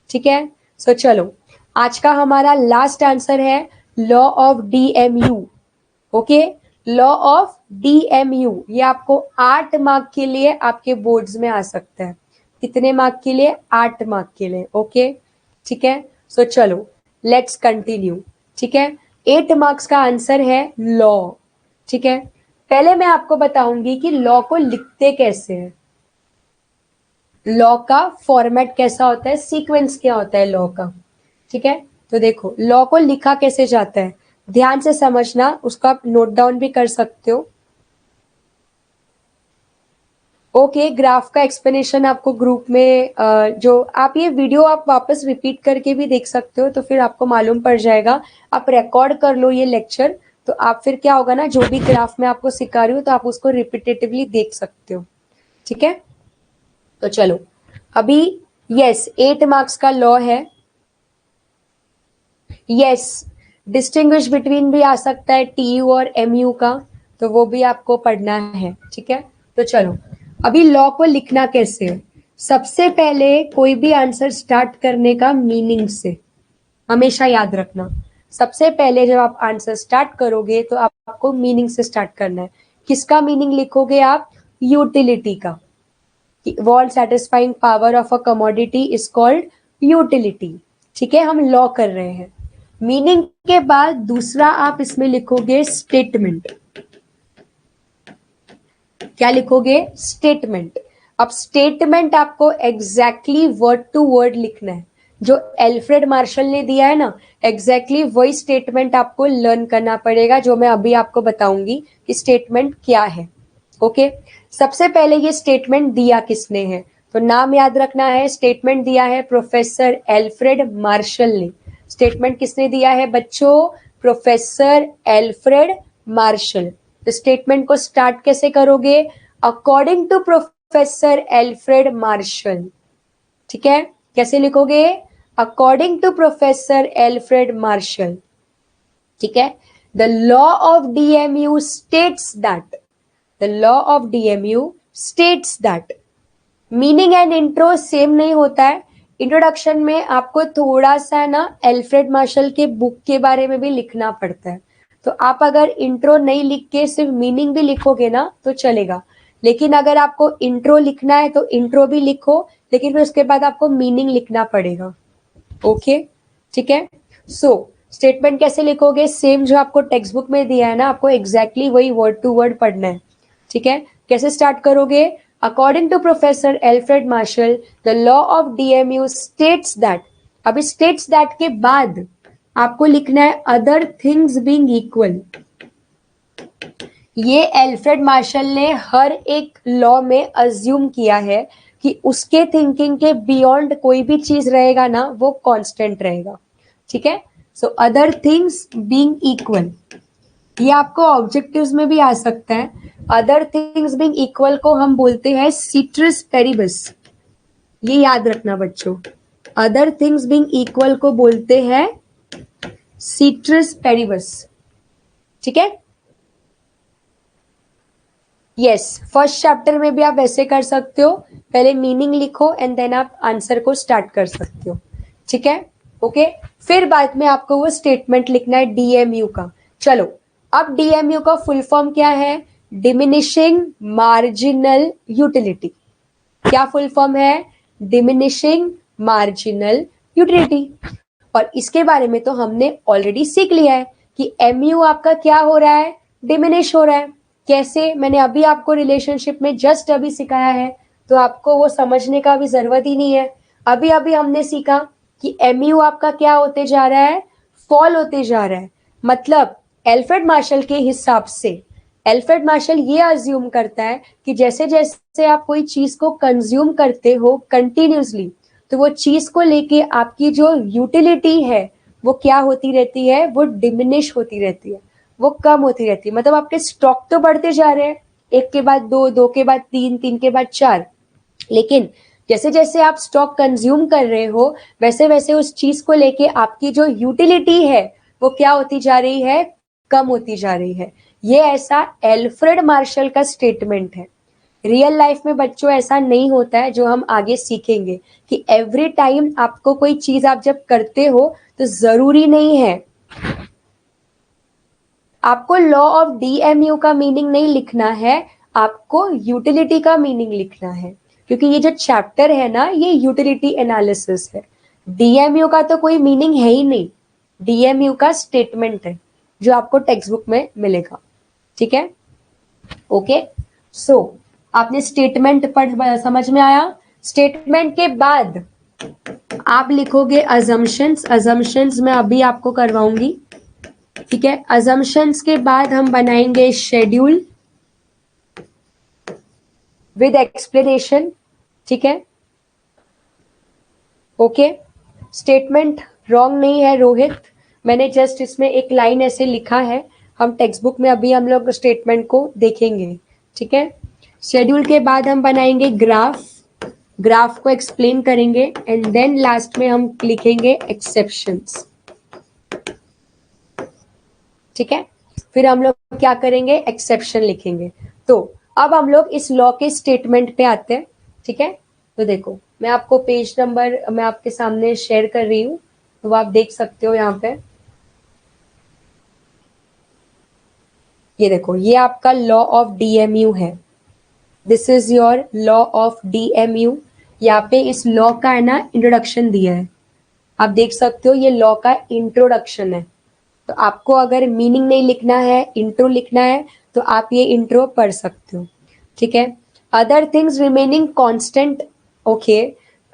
ठीक है, सो चलो आज का हमारा लास्ट आंसर है law of D M U. Okay, law of D M U, ये आपको 8 मार्क के लिए आपके बोर्ड्स में आ सकता है। कितने मार्क के लिए, 8 मार्क के लिए। ओके, ठीक है, सो चलो लेट्स कंटिन्यू। ठीक है, 8 मार्क्स का आंसर है लॉ। ठीक है, पहले मैं आपको बताऊंगी कि लॉ को लिखते कैसे हैं, लॉ का फॉर्मेट कैसा होता है, सीक्वेंस क्या होता है लॉ का। ठीक है, तो देखो लॉ को लिखा कैसे जाता है, ध्यान से समझना, उसको आप नोट डाउन भी कर सकते हो। ओके, ग्राफ का एक्सप्लेनेशन आपको ग्रुप में जो आप ये वीडियो आप वापस रिपीट करके भी देख सकते हो, तो फिर आपको मालूम पड़ जाएगा। आप रिकॉर्ड कर लो ये लेक्चर, तो आप फिर क्या होगा ना, जो भी ग्राफ मैं आपको सिखा रही हूँ तो आप उसको रिपीटेटिवली देख सकते हो। ठीक है, तो चलो अभी यस 8 मार्क्स का लॉ है। यस, डिस्टिंग्विश बिटवीन भी आ सकता है टीयू और एमयू का, तो वो भी आपको पढ़ना है। ठीक है, तो चलो अभी लॉ को लिखना कैसे है। सबसे पहले कोई भी आंसर स्टार्ट करने का मीनिंग से, हमेशा याद रखना। सबसे पहले जब आप आंसर स्टार्ट करोगे तो आपको मीनिंग से स्टार्ट करना है। किसका मीनिंग लिखोगे आप, यूटिलिटी का। Wall satisfying power of a commodity is called utility. ठीक है, हम लॉ कर रहे हैं। मीनिंग के बाद दूसरा आप इसमें लिखोगे स्टेटमेंट। क्या लिखोगे, स्टेटमेंट। अब स्टेटमेंट आपको एग्जैक्टली वर्ड टू वर्ड लिखना है, जो एल्फ्रेड मार्शल ने दिया है ना, एग्जैक्टली वही स्टेटमेंट आपको लर्न करना पड़ेगा, जो मैं अभी आपको बताऊंगी कि स्टेटमेंट क्या है। ओके, सबसे पहले ये स्टेटमेंट दिया किसने है, तो नाम याद रखना है। स्टेटमेंट दिया है प्रोफेसर एल्फ्रेड मार्शल ने। स्टेटमेंट किसने दिया है बच्चों, प्रोफेसर एल्फ्रेड मार्शल। तो स्टेटमेंट को स्टार्ट कैसे करोगे, according to professor Alfred Marshall. ठीक है, कैसे लिखोगे, according to professor Alfred Marshall. ठीक है, the law of DMU states that, the law of DMU states that. Meaning and intro same नहीं होता है। इंट्रोडक्शन में आपको थोड़ा सा ना एल्फ्रेड मार्शल के बुक के बारे में भी लिखना पड़ता है, तो आप अगर इंट्रो नहीं लिख के सिर्फ मीनिंग भी लिखोगे ना तो चलेगा, लेकिन अगर आपको इंट्रो लिखना है तो इंट्रो भी लिखो, लेकिन फिर उसके बाद आपको मीनिंग लिखना पड़ेगा। ओके, ठीक है। सो स्टेटमेंट कैसे लिखोगे, सेम जो आपको टेक्स्ट बुक में दिया है ना, आपको एग्जैक्टली वही वर्ड टू वर्ड पढ़ना है। ठीक है, कैसे स्टार्ट करोगे, according to professor Alfred Marshall the law of DMU states that. अभी स्टेट्स दैट के बाद आपको लिखना है अदर थिंग्स बीइंग इक्वल। ये एल्फ्रेड मार्शल ने हर एक लॉ में अज्यूम किया है कि उसके थिंकिंग के बियॉन्ड कोई भी चीज रहेगा ना वो कांस्टेंट रहेगा। ठीक है, so other things being equal, ये आपको ऑब्जेक्टिव्स में भी आ सकता है। अदर थिंग्स बीइंग इक्वल को हम बोलते हैं सीट्रस पेरिबस, ये याद रखना बच्चों। अदर थिंग्स बीइंग इक्वल को बोलते हैं सीट्रस पेरिबस। ठीक है, यस, फर्स्ट चैप्टर में भी आप ऐसे कर सकते हो, पहले मीनिंग लिखो एंड देन आप आंसर को स्टार्ट कर सकते हो। ठीक है, ओके। फिर बाद में आपको वो स्टेटमेंट लिखना है डीएमयू का। चलो, अब डीएमयू का फुल फॉर्म क्या है, डिमिनिशिंग मार्जिनल यूटिलिटी। क्या फुल फॉर्म है, डिमिनिशिंग मार्जिनल यूटिलिटी। और इसके बारे में तो हमने ऑलरेडी सीख लिया है कि एमयू आपका क्या हो रहा है, डिमिनिश हो रहा है। कैसे, मैंने अभी आपको रिलेशनशिप में जस्ट अभी सिखाया है, तो आपको वो समझने का भी जरूरत ही नहीं है। अभी अभी हमने सीखा कि एमयू आपका क्या होते जा रहा है, फॉल होते जा रहा है। मतलब एल्फ्रेड मार्शल के हिसाब से, एल्फ्रेड मार्शल ये अज्यूम करता है कि जैसे जैसे आप कोई चीज को कंज्यूम करते हो कंटिन्यूसली, तो वो चीज को लेके आपकी जो यूटिलिटी है वो क्या होती रहती है, वो डिमिनिश होती रहती है, वो कम होती रहती है। मतलब आपके स्टॉक तो बढ़ते जा रहे हैं, एक के बाद दो, दो के बाद तीन, तीन के बाद चार, लेकिन जैसे जैसे आप स्टॉक कंज्यूम कर रहे हो वैसे वैसे उस चीज को लेके आपकी जो यूटिलिटी है वो क्या होती जा रही है, कम होती जा रही है। ये ऐसा एल्फ्रेड मार्शल का स्टेटमेंट है। रियल लाइफ में बच्चों ऐसा नहीं होता है, जो हम आगे सीखेंगे कि एवरी टाइम आपको कोई चीज आप जब करते हो तो जरूरी नहीं है आपको लॉ ऑफ डीएमयू का मीनिंग नहीं लिखना है, आपको यूटिलिटी का मीनिंग लिखना है, क्योंकि ये जो चैप्टर है ना ये यूटिलिटी एनालिसिस है। डीएमयू का तो कोई मीनिंग है ही नहीं, डीएमयू का स्टेटमेंट है। जो आपको टेक्स्ट बुक में मिलेगा, ठीक है। ओके, सो आपने स्टेटमेंट पर समझ में आया। स्टेटमेंट के बाद आप लिखोगे अजम्पशंस। अजम्पशंस मैं अभी आपको करवाऊंगी, ठीक है। अजम्पशंस के बाद हम बनाएंगे शेड्यूल विद एक्सप्लेनेशन, ठीक है। ओके, स्टेटमेंट रॉन्ग नहीं है रोहित, मैंने जस्ट इसमें एक लाइन ऐसे लिखा है, हम टेक्स्ट बुक में अभी हम लोग स्टेटमेंट को देखेंगे, ठीक है। शेड्यूल के बाद हम बनाएंगे ग्राफ, ग्राफ को एक्सप्लेन करेंगे एंड देन लास्ट में हम लिखेंगे एक्सेप्शंस, ठीक है। फिर हम लोग क्या करेंगे, एक्सेप्शन लिखेंगे। तो अब हम लोग इस लॉ के स्टेटमेंट पे आते हैं, ठीक है। तो देखो मैं आपको पेज नंबर मैं आपके सामने शेयर कर रही हूँ, तो आप देख सकते हो यहाँ पे। ये देखो, ये आपका लॉ ऑफ डीएमयू है, this is your law of DMU. यहाँ पे इस लॉ का है ना इंट्रोडक्शन दिया है, आप देख सकते हो, ये लॉ का इंट्रोडक्शन है। तो आपको अगर मीनिंग नहीं लिखना है, इंट्रो लिखना है, तो आप ये इंट्रो पढ़ सकते हो, ठीक है। Other things remaining constant, okay,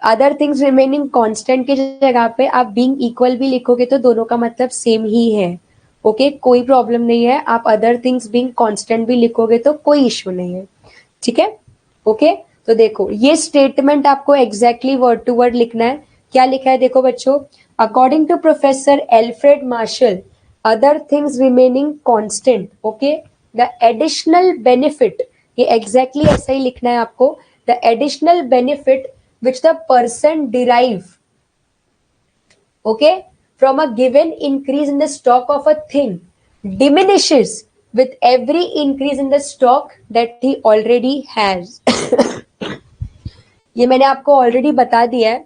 other things remaining constant की जगह पे आप बीइंग इक्वल भी लिखोगे तो दोनों का मतलब सेम ही है, ओके, कोई प्रॉब्लम नहीं है। आप अदर थिंग्स बीइंग कांस्टेंट भी लिखोगे तो कोई इश्यू नहीं है, ठीक है। ओके, तो देखो ये स्टेटमेंट आपको एग्जैक्टली वर्ड टू वर्ड लिखना है। क्या लिखा है देखो बच्चों, according to professor Alfred Marshall, other things remaining constant, okay, the additional benefit, ये एग्जैक्टली ऐसा ही लिखना है आपको, the additional benefit which the person derive, okay, from a given increase in the stock of a thing diminishes with every increase in the stock that he already has. ये मैंने आपको ऑलरेडी बता दिया है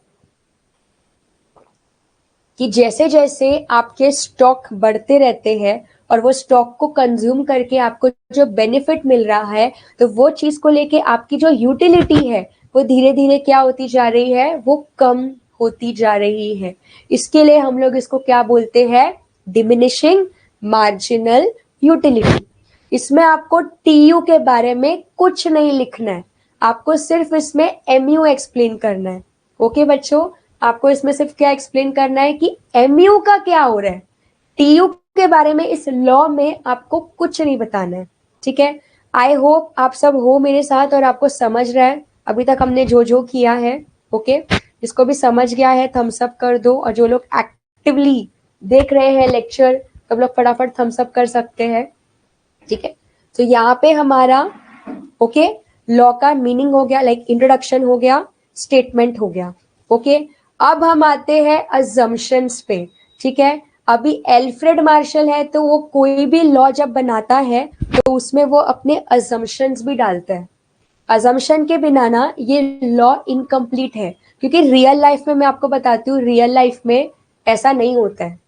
कि जैसे जैसे आपके स्टॉक बढ़ते रहते हैं और वो स्टॉक को कंज्यूम करके आपको जो बेनिफिट मिल रहा है, तो वो चीज को लेके आपकी जो यूटिलिटी है वो धीरे धीरे क्या होती जा रही है, वो कम होती जा रही है। इसके लिए हम लोग इसको क्या बोलते हैं, डिमिनिशिंग मार्जिनल यूटिलिटी। इसमें आपको टीयू के बारे में कुछ नहीं लिखना है, आपको सिर्फ इसमें एमयू एक्सप्लेन करना है। ओके बच्चों, आपको इसमें सिर्फ क्या एक्सप्लेन करना है कि एमयू का क्या हो रहा है, टीयू के बारे में इस लॉ में आपको कुछ नहीं बताना है, ठीक है। आई होप आप सब हो मेरे साथ और आपको समझ रहा है अभी तक हमने जो जो किया है, ओके। जिसको भी समझ गया है थम्स अप कर दो, और जो लोग एक्टिवली देख रहे हैं लेक्चर, सब लोग फटाफट थम्स अप कर सकते हैं, ठीक है। तो यहाँ पे हमारा ओके लॉ का मीनिंग हो गया, लाइक इंट्रोडक्शन हो गया, स्टेटमेंट हो गया, ओके। अब हम आते हैं अजम्पशंस पे, ठीक है। अभी एल्फ्रेड मार्शल है तो वो कोई भी लॉ जब बनाता है तो उसमें वो अपने अजम्पशंस भी डालता है। अजम्पशन के बिना ना ये लॉ इनकम्प्लीट है, क्योंकि रियल लाइफ में मैं आपको बताती हूँ, रियल लाइफ में ऐसा नहीं होता है।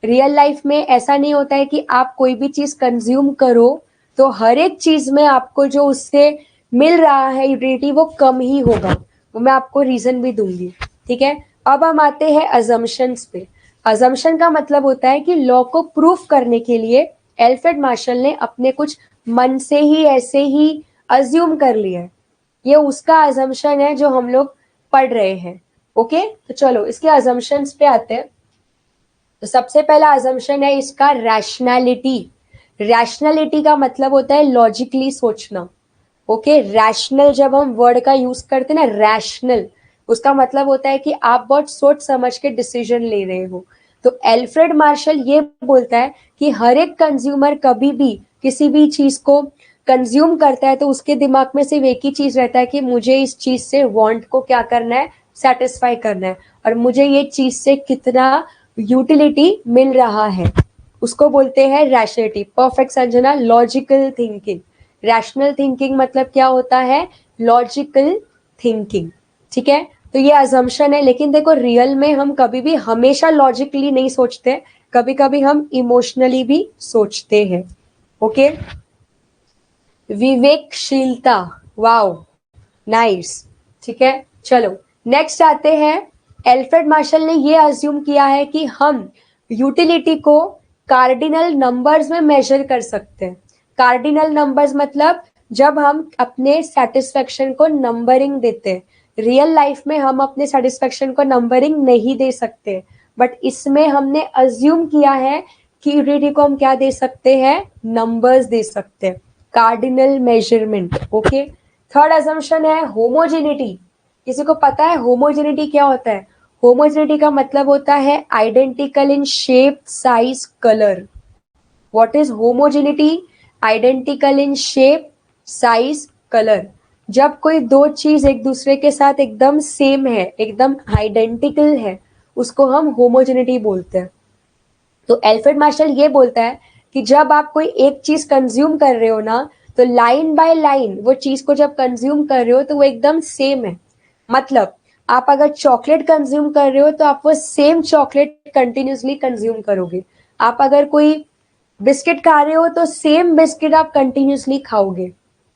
रियल लाइफ में ऐसा नहीं होता है कि आप कोई भी चीज कंज्यूम करो तो हर एक चीज में आपको जो उससे मिल रहा है यूटिलिटी वो कम ही होगा, वो मैं आपको रीजन भी दूंगी, ठीक है। अब हम आते हैं अजम्पशंस पे। अजम्पशन का मतलब होता है कि लॉ को प्रूफ करने के लिए एल्फ्रेड मार्शल ने अपने कुछ मन से ही ऐसे ही अज्यूम कर लिया है, ये उसका अजम्पशन है जो हम लोग पढ़ रहे हैं, ओके। तो चलो इसके अजम्पशंस पे आते हैं। तो सबसे पहला अजम्पशन है इसका रैशनैलिटी। रैशनैलिटी का मतलब होता है लॉजिकली सोचना, ओके। रैशनल जब हम वर्ड का यूज करते हैं ना, रैशनल, उसका मतलब होता है कि आप बहुत सोच समझ के डिसीजन ले रहे हो। तो एल्फ्रेड मार्शल ये बोलता है कि हर एक कंज्यूमर कभी भी किसी भी चीज को कंज्यूम करता है तो उसके दिमाग में सिर्फ एक ही चीज रहता है कि मुझे इस चीज से वांट को क्या करना है, सेटिस्फाई करना है, और मुझे ये चीज से कितना यूटिलिटी मिल रहा है, उसको बोलते हैं rationality. Perfect Sanjana, logical thinking. Rational thinking मतलब क्या होता है, लॉजिकल थिंकिंग, ठीक है। तो ये अजम्पशन है, लेकिन देखो रियल में हम कभी भी हमेशा लॉजिकली नहीं सोचते, कभी कभी हम इमोशनली भी सोचते हैं, ओके। विवेकशीलता, वाओ नाइस, ठीक है। चलो नेक्स्ट आते हैं। एल्फ्रेड मार्शल ने ये अज्यूम किया है कि हम यूटिलिटी को कार्डिनल नंबर्स में मेजर कर सकते हैं। कार्डिनल नंबर्स मतलब जब हम अपने सेटिस्फेक्शन को नंबरिंग देते हैं। रियल लाइफ में हम अपने सेटिस्फेक्शन को नंबरिंग नहीं दे सकते, बट इसमें हमने अज्यूम किया है कि यूटिलिटी को हम क्या दे सकते हैं, नंबर्स दे सकते हैं, cardinal measurement. Okay, third assumption है होमोजेनिटी। किसी को पता है होमोजेनिटी क्या होता है? होमोजेनिटी का मतलब होता है identical in shape, size, colour. What is homogeneity? Identical in shape, size, colour. जब कोई दो चीज एक दूसरे के साथ एकदम सेम है, एकदम आइडेंटिकल है, उसको हम होमोजेनिटी बोलते हैं। तो एल्फ्रेड मार्शल ये बोलता है कि जब आप कोई एक चीज कंज्यूम कर रहे हो ना, तो लाइन बाय लाइन वो चीज को जब कंज्यूम कर रहे हो तो वो एकदम सेम है। मतलब आप अगर चॉकलेट कंज्यूम कर रहे हो तो आप वो सेम चॉकलेट कंटिन्यूसली कंज्यूम करोगे। आप अगर कोई बिस्किट खा रहे हो तो सेम बिस्किट आप कंटिन्यूसली खाओगे।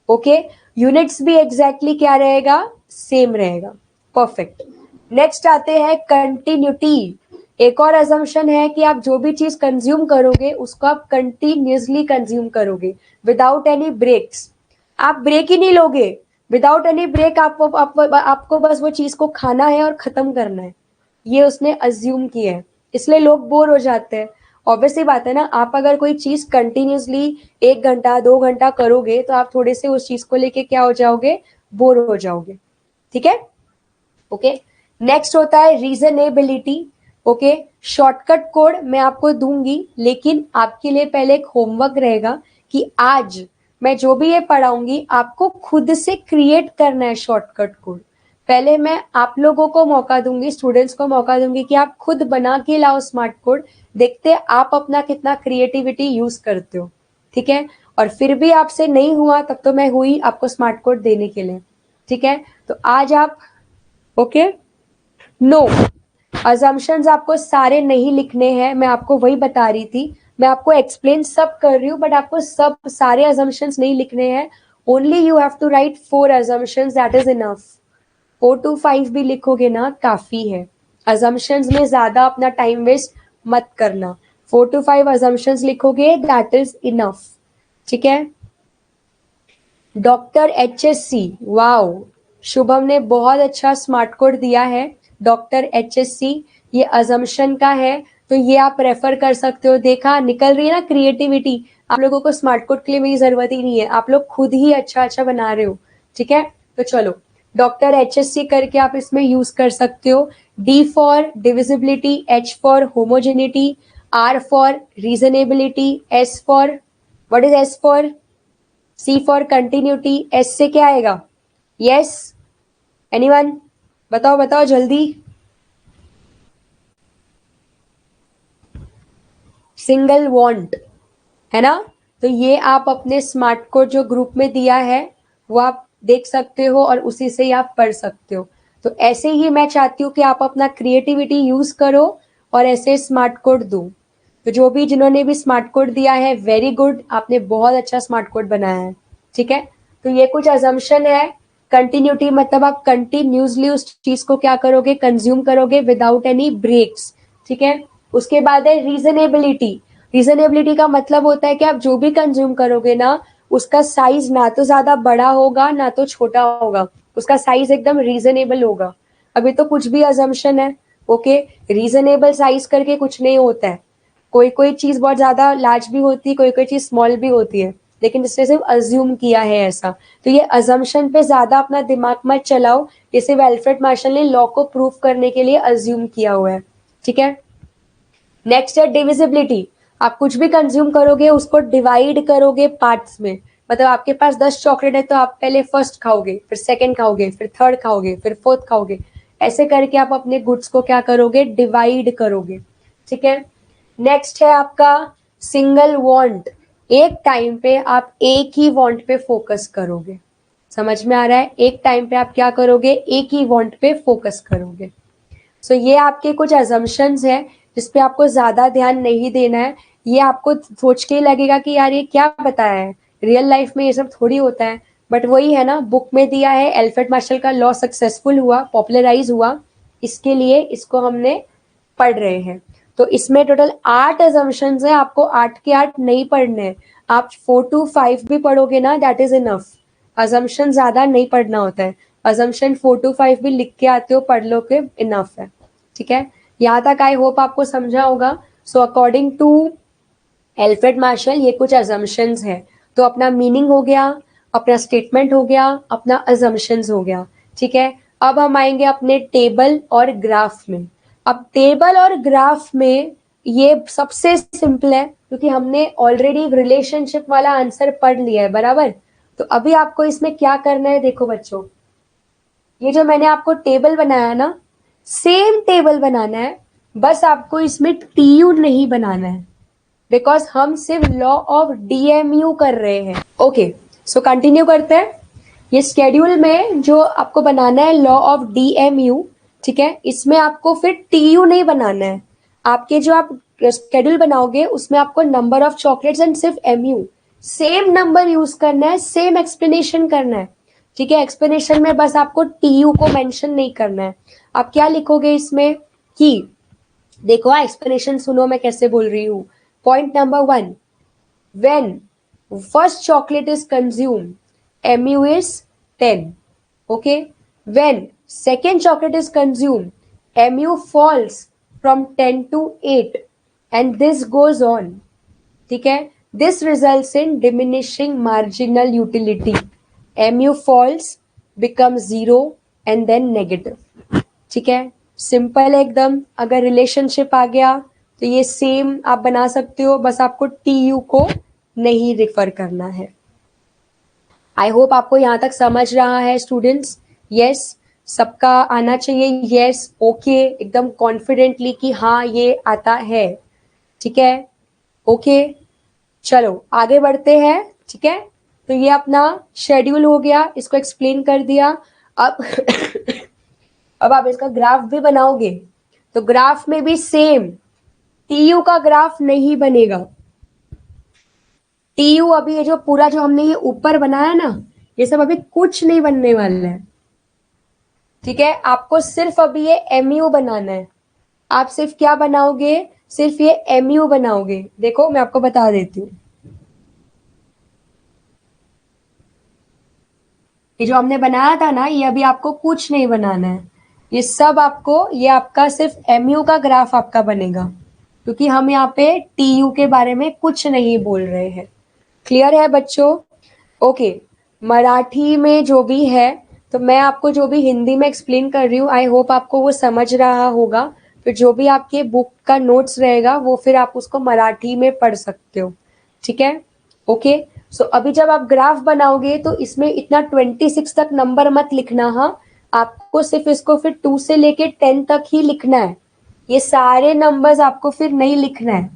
ओके, यूनिट्स भी एग्जैक्टली क्या रहेगा, सेम रहेगा। परफेक्ट। नेक्स्ट आते हैं कंटिन्यूटी। एक और अजम्पशन है कि आप जो भी चीज कंज्यूम करोगे उसको आप कंटिन्यूसली कंज्यूम करोगे विदाउट एनी ब्रेक्स। आप ब्रेक ही नहीं लोगे। विदाउट एनी ब्रेक आपको बस वो चीज को खाना है और खत्म करना है। ये उसने अज्यूम किया है, इसलिए लोग बोर हो जाते हैं। ऑब्वियसली बात है ना, आप अगर कोई चीज कंटिन्यूसली 1 घंटा 2 घंटा करोगे तो आप थोड़े से उस चीज को लेके क्या हो जाओगे, बोर हो जाओगे। ठीक है, ओके। नेक्स्ट होता है रीजनेबिलिटी। ओके, शॉर्टकट कोड मैं आपको दूंगी, लेकिन आपके लिए पहले एक होमवर्क रहेगा कि आज मैं जो भी ये पढ़ाऊंगी आपको खुद से क्रिएट करना है शॉर्टकट कोड। पहले मैं आप लोगों को मौका दूंगी, स्टूडेंट्स को मौका दूंगी कि आप खुद बना के लाओ स्मार्ट कोड। देखते हैं आप अपना कितना क्रिएटिविटी यूज करते हो। ठीक है, और फिर भी आपसे नहीं हुआ तब तो मैं हुई आपको स्मार्ट कोड देने के लिए। ठीक है, तो आज आप ओके नो अजम्पशंस आपको सारे नहीं लिखने हैं, मैं आपको वही बता रही थी। मैं आपको एक्सप्लेन सब कर रही हूँ, बट आपको सब सारे अजम्पशंस नहीं लिखने हैं। Only you have to write 4 assumptions, that is enough. 4 to 5 भी लिखोगे ना काफी है। अजम्पशंस में ज्यादा अपना टाइम वेस्ट मत करना। 4 to 5 assumptions लिखोगे दैट इज इनफ। ठीक है, डॉक्टर HSC, वाओ, शुभम ने बहुत अच्छा स्मार्ट कोड दिया है। डॉक्टर HSC, ये अजम्पशन का है, तो ये आप रेफर कर सकते हो। देखा, निकल रही है ना क्रिएटिविटी। आप लोगों को स्मार्ट कोड के लिए मेरी जरूरत ही नहीं है, आप लोग खुद ही अच्छा अच्छा बना रहे हो। ठीक है, तो चलो डॉक्टर HSC करके आप इसमें यूज कर सकते हो। D for divisibility, H for homogeneity, R for reasonability, S for, what is S for? C for continuity, S से क्या आएगा? Yes, anyone? बताओ बताओ जल्दी। सिंगल वॉन्ट है ना? तो ये आप अपने स्मार्ट कोड जो ग्रुप में दिया है वो आप देख सकते हो और उसी से ही आप पढ़ सकते हो। तो ऐसे ही मैं चाहती हूँ कि आप अपना क्रिएटिविटी यूज करो और ऐसे स्मार्ट कोड दो। तो जो भी जिन्होंने भी स्मार्ट कोड दिया है, वेरी गुड, आपने बहुत अच्छा स्मार्ट कोड बनाया है। ठीक है, तो ये कुछ अजम्पशन है। कंटिन्यूटी मतलब आप कंटिन्यूसली उस चीज को क्या करोगे, कंज्यूम करोगे विदाउट एनी ब्रेक्स। ठीक है, उसके बाद है रीजनेबिलिटी। रीजनेबिलिटी का मतलब होता है कि आप जो भी कंज्यूम करोगे ना, उसका साइज ना तो ज्यादा बड़ा होगा ना तो छोटा होगा, उसका साइज एकदम रीजनेबल होगा। अभी तो कुछ भी अजम्पशन है। ओके, रीजनेबल साइज करके कुछ नहीं होता है। कोई कोई चीज बहुत ज्यादा लार्ज भी होती है, कोई कोई चीज स्मॉल भी होती है, लेकिन इसने सिर्फ अज्यूम किया है ऐसा। तो ये अजम्पशन पे ज्यादा अपना दिमाग मत चलाओ, ये सिर्फ एल्फ्रेड मार्शल ने लॉ को प्रूव करने के लिए अज्यूम किया हुआ है। ठीक है, नेक्स्ट है डिविजिबिलिटी। आप कुछ भी कंज्यूम करोगे उसको डिवाइड करोगे पार्ट्स में। मतलब आपके पास 10 चॉकलेट है तो आप पहले फर्स्ट खाओगे, फिर सेकंड खाओगे, फिर थर्ड खाओगे, फिर फोर्थ खाओगे। ऐसे करके आप अपने गुड्स को क्या करोगे, डिवाइड करोगे। ठीक है, नेक्स्ट है आपका सिंगल वांट। एक टाइम पे आप एक ही वांट पे फोकस करोगे। समझ में आ रहा है? एक टाइम पे आप क्या करोगे, एक ही वांट पे फोकस करोगे। सो ये आपके कुछ अजम्पशंस है जिसपे आपको ज्यादा ध्यान नहीं देना है। ये आपको सोच के ही लगेगा कि यार ये क्या बताया है, रियल लाइफ में ये सब थोड़ी होता है। बट वही है ना, बुक में दिया है, एल्फ्रेड मार्शल का लॉ सक्सेसफुल हुआ, पॉपुलराइज हुआ, इसके लिए इसको हमने पढ़ रहे हैं। तो इसमें टोटल 8 assumptions है, आपको 8 के 8 नहीं पढ़ने हैं, आप 4 to 5 भी पढ़ोगे ना, दैट इज इनफ। assumption ज्यादा नहीं पढ़ना होता है, assumption 4 to 5 भी लिख के आते हो, पढ़ लो के इनफ है। ठीक है, यहाँ तक आई होप आपको समझा होगा। So according to Alfred Marshall ये कुछ assumptions है। तो अपना मीनिंग हो गया, अपना स्टेटमेंट हो गया, अपना assumptions हो गया। ठीक है, अब हम आएंगे अपने टेबल और ग्राफ में। अब टेबल और ग्राफ में ये सबसे सिंपल है, क्योंकि हमने ऑलरेडी रिलेशनशिप वाला आंसर पढ़ लिया है, बराबर। तो अभी आपको इसमें क्या करना है, देखो बच्चों, ये जो मैंने आपको टेबल बनाया ना, सेम टेबल बनाना है, बस आपको इसमें टीयू नहीं बनाना है, बिकॉज हम सिर्फ लॉ ऑफ डीएमयू कर रहे हैं। ओके, सो कंटिन्यू करते हैं। ये स्केड्यूल में जो आपको बनाना है लॉ ऑफ डीएमयू, ठीक है, इसमें आपको फिर टीयू नहीं बनाना है। आपके जो आप स्केड्यूल बनाओगे उसमें आपको नंबर ऑफ चॉकलेट्स एंड सिर्फ एमयू, सेम नंबर यूज करना है, सेम एक्सप्लेनेशन करना है। ठीक है, एक्सप्लेनेशन में बस आपको टीयू को मेंशन नहीं करना है। आप क्या लिखोगे इसमें कि देखो, एक्सप्लेनेशन सुनो मैं कैसे बोल रही हूँ। Point number 1, when first chocolate is consumed, mu is 10. Okay, when second chocolate is consumed, mu falls from 10 to 8, and this goes on. ठीक है, this results in diminishing marginal utility. mu falls, becomes 0 and then negative. ठीक है, सिंपल है एकदम। अगर रिलेशनशिप आ गया तो ये सेम आप बना सकते हो, बस आपको टीयू को नहीं रिफर करना है। आई होप आपको यहां तक समझ रहा है स्टूडेंट्स। यस, सबका आना चाहिए। यस, ओके, एकदम कॉन्फिडेंटली कि हाँ ये आता है। ठीक है, ओके, चलो आगे बढ़ते हैं। ठीक है, तो ये अपना शेड्यूल हो गया, इसको एक्सप्लेन कर दिया। अब अब आप इसका ग्राफ भी बनाओगे, तो ग्राफ में भी सेम टीयू का ग्राफ नहीं बनेगा। टीयू अभी ये जो पूरा जो हमने ये ऊपर बनाया ना, ये सब अभी कुछ नहीं बनने वाला है। ठीक है, आपको सिर्फ अभी ये एमयू बनाना है। आप सिर्फ क्या बनाओगे, सिर्फ ये एमयू बनाओगे। देखो मैं आपको बता देती हूँ, ये जो हमने बनाया था ना, ये अभी आपको कुछ नहीं बनाना है। ये सब आपको, ये आपका सिर्फ एमयू का ग्राफ आपका बनेगा, क्योंकि हम यहाँ पे टीयू के बारे में कुछ नहीं बोल रहे हैं। क्लियर है बच्चों? ओके, मराठी में जो भी है, तो मैं आपको जो भी हिंदी में एक्सप्लेन कर रही हूँ, आई होप आपको वो समझ रहा होगा। फिर जो भी आपके बुक का नोट्स रहेगा वो फिर आप उसको मराठी में पढ़ सकते हो। ठीक है, ओके। सो अभी जब आप ग्राफ बनाओगे तो इसमें इतना 26 तक नंबर मत लिखना। हाँ, आपको सिर्फ इसको फिर 2 से लेके 10 तक ही लिखना है। ये सारे नंबर्स आपको फिर नहीं लिखना है।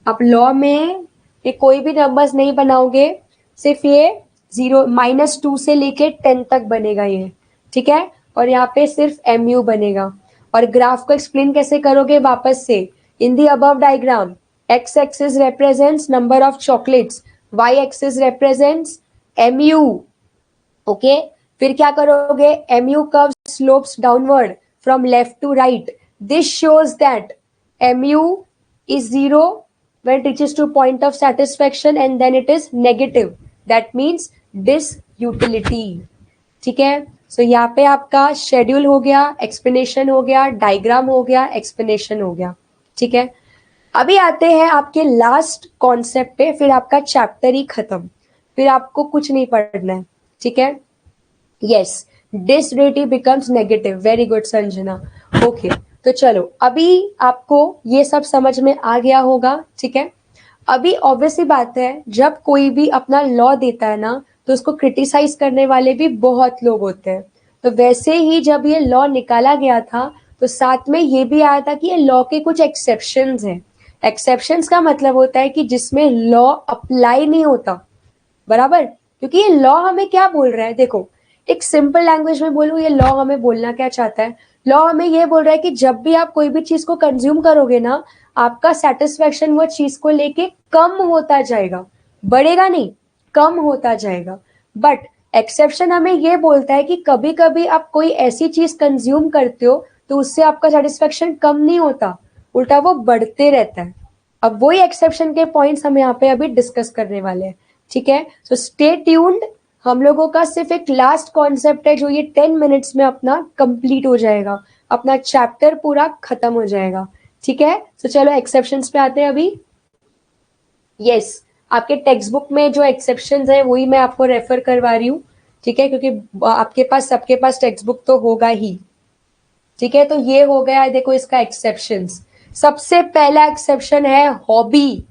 आप लॉ में ये कोई भी नंबर्स नहीं बनाओगे, सिर्फ ये 0 -2 से लेके 10 तक बनेगा ये। ठीक है, और यहाँ पे सिर्फ एमयू बनेगा। और ग्राफ को एक्सप्लेन कैसे करोगे वापस से, in the above diagram X axis represents number of chocolates, Y axis represents MU. Okay, फिर क्या करोगे, MU curve slopes downward from left to right. This shows that MU is 0 when it reaches to point of satisfaction and then it is negative, that means disutility. ठीक है, सो यहाँ पे आपका शेड्यूल हो गया, एक्सप्लेनेशन हो गया, डायग्राम हो गया, एक्सप्लेनेशन हो गया। ठीक है, अभी आते हैं आपके लास्ट कॉन्सेप्ट पे, फिर आपका चैप्टर ही खत्म, फिर आपको कुछ नहीं पढ़ना है। ठीक है, यस, डिसरेटी becomes negative. Very good Sanjana. Okay, तो चलो अभी आपको ये सब समझ में आ गया होगा। ठीक है, अभी ऑब्वियसली बात है, जब कोई भी अपना लॉ देता है ना, तो उसको क्रिटिसाइज करने वाले भी बहुत लोग होते हैं। तो वैसे ही जब ये लॉ निकाला गया था, तो साथ में ये भी आया था कि ये लॉ के कुछ एक्सेप्शंस हैं। एक्सेप्शंस का मतलब होता है कि जिसमें लॉ अप्लाई नहीं होता, बराबर। क्योंकि ये लॉ हमें क्या बोल रहा है, देखो एक सिंपल लैंग्वेज में बोलूं, ये लॉ हमें बोलना क्या चाहता है, लॉ हमें ये बोल रहा है कि जब भी आप कोई भी चीज को कंज्यूम करोगे ना, आपका सेटिस्फेक्शन वो चीज को लेके कम होता जाएगा, बढ़ेगा नहीं, कम होता जाएगा। बट एक्सेप्शन हमें ये बोलता है कि कभी कभी आप कोई ऐसी चीज कंज्यूम करते हो तो उससे आपका सेटिस्फेक्शन कम नहीं होता, उल्टा वो बढ़ते रहता है। अब वही एक्सेप्शन के पॉइंट्स हम यहाँ पे अभी डिस्कस करने वाले हैं, ठीक है। सो स्टे ट्यून्ड, हम लोगों का सिर्फ एक लास्ट कॉन्सेप्ट है जो ये 10 मिनट्स में अपना कंप्लीट हो जाएगा, अपना चैप्टर पूरा खत्म हो जाएगा, ठीक है। तो चलो एक्सेप्शंस पे आते हैं अभी। यस, आपके टेक्स्ट बुक में जो एक्सेप्शंस है वही मैं आपको रेफर करवा रही हूँ, ठीक है, क्योंकि आपके पास सबके पास टेक्स्ट बुक तो होगा ही, ठीक है। तो ये हो गया, देखो इसका एक्सेप्शंस। सबसे पहला एक्सेप्शन है हॉबी,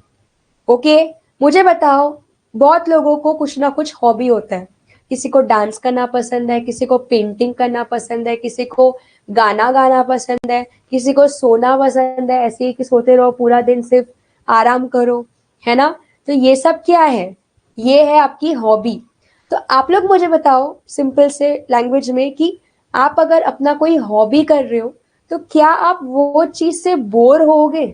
ओके। मुझे बताओ, बहुत लोगों को कुछ ना कुछ हॉबी होता है, किसी को डांस करना पसंद है, किसी को पेंटिंग करना पसंद है, किसी को गाना गाना पसंद है, किसी को सोना पसंद है, ऐसे ही कि सोते रहो पूरा दिन, सिर्फ आराम करो, है ना। तो ये सब क्या है, ये है आपकी हॉबी। तो आप लोग मुझे बताओ सिंपल से लैंग्वेज में कि आप अगर अपना कोई हॉबी कर रहे हो तो क्या आप वो चीज से बोर होगे?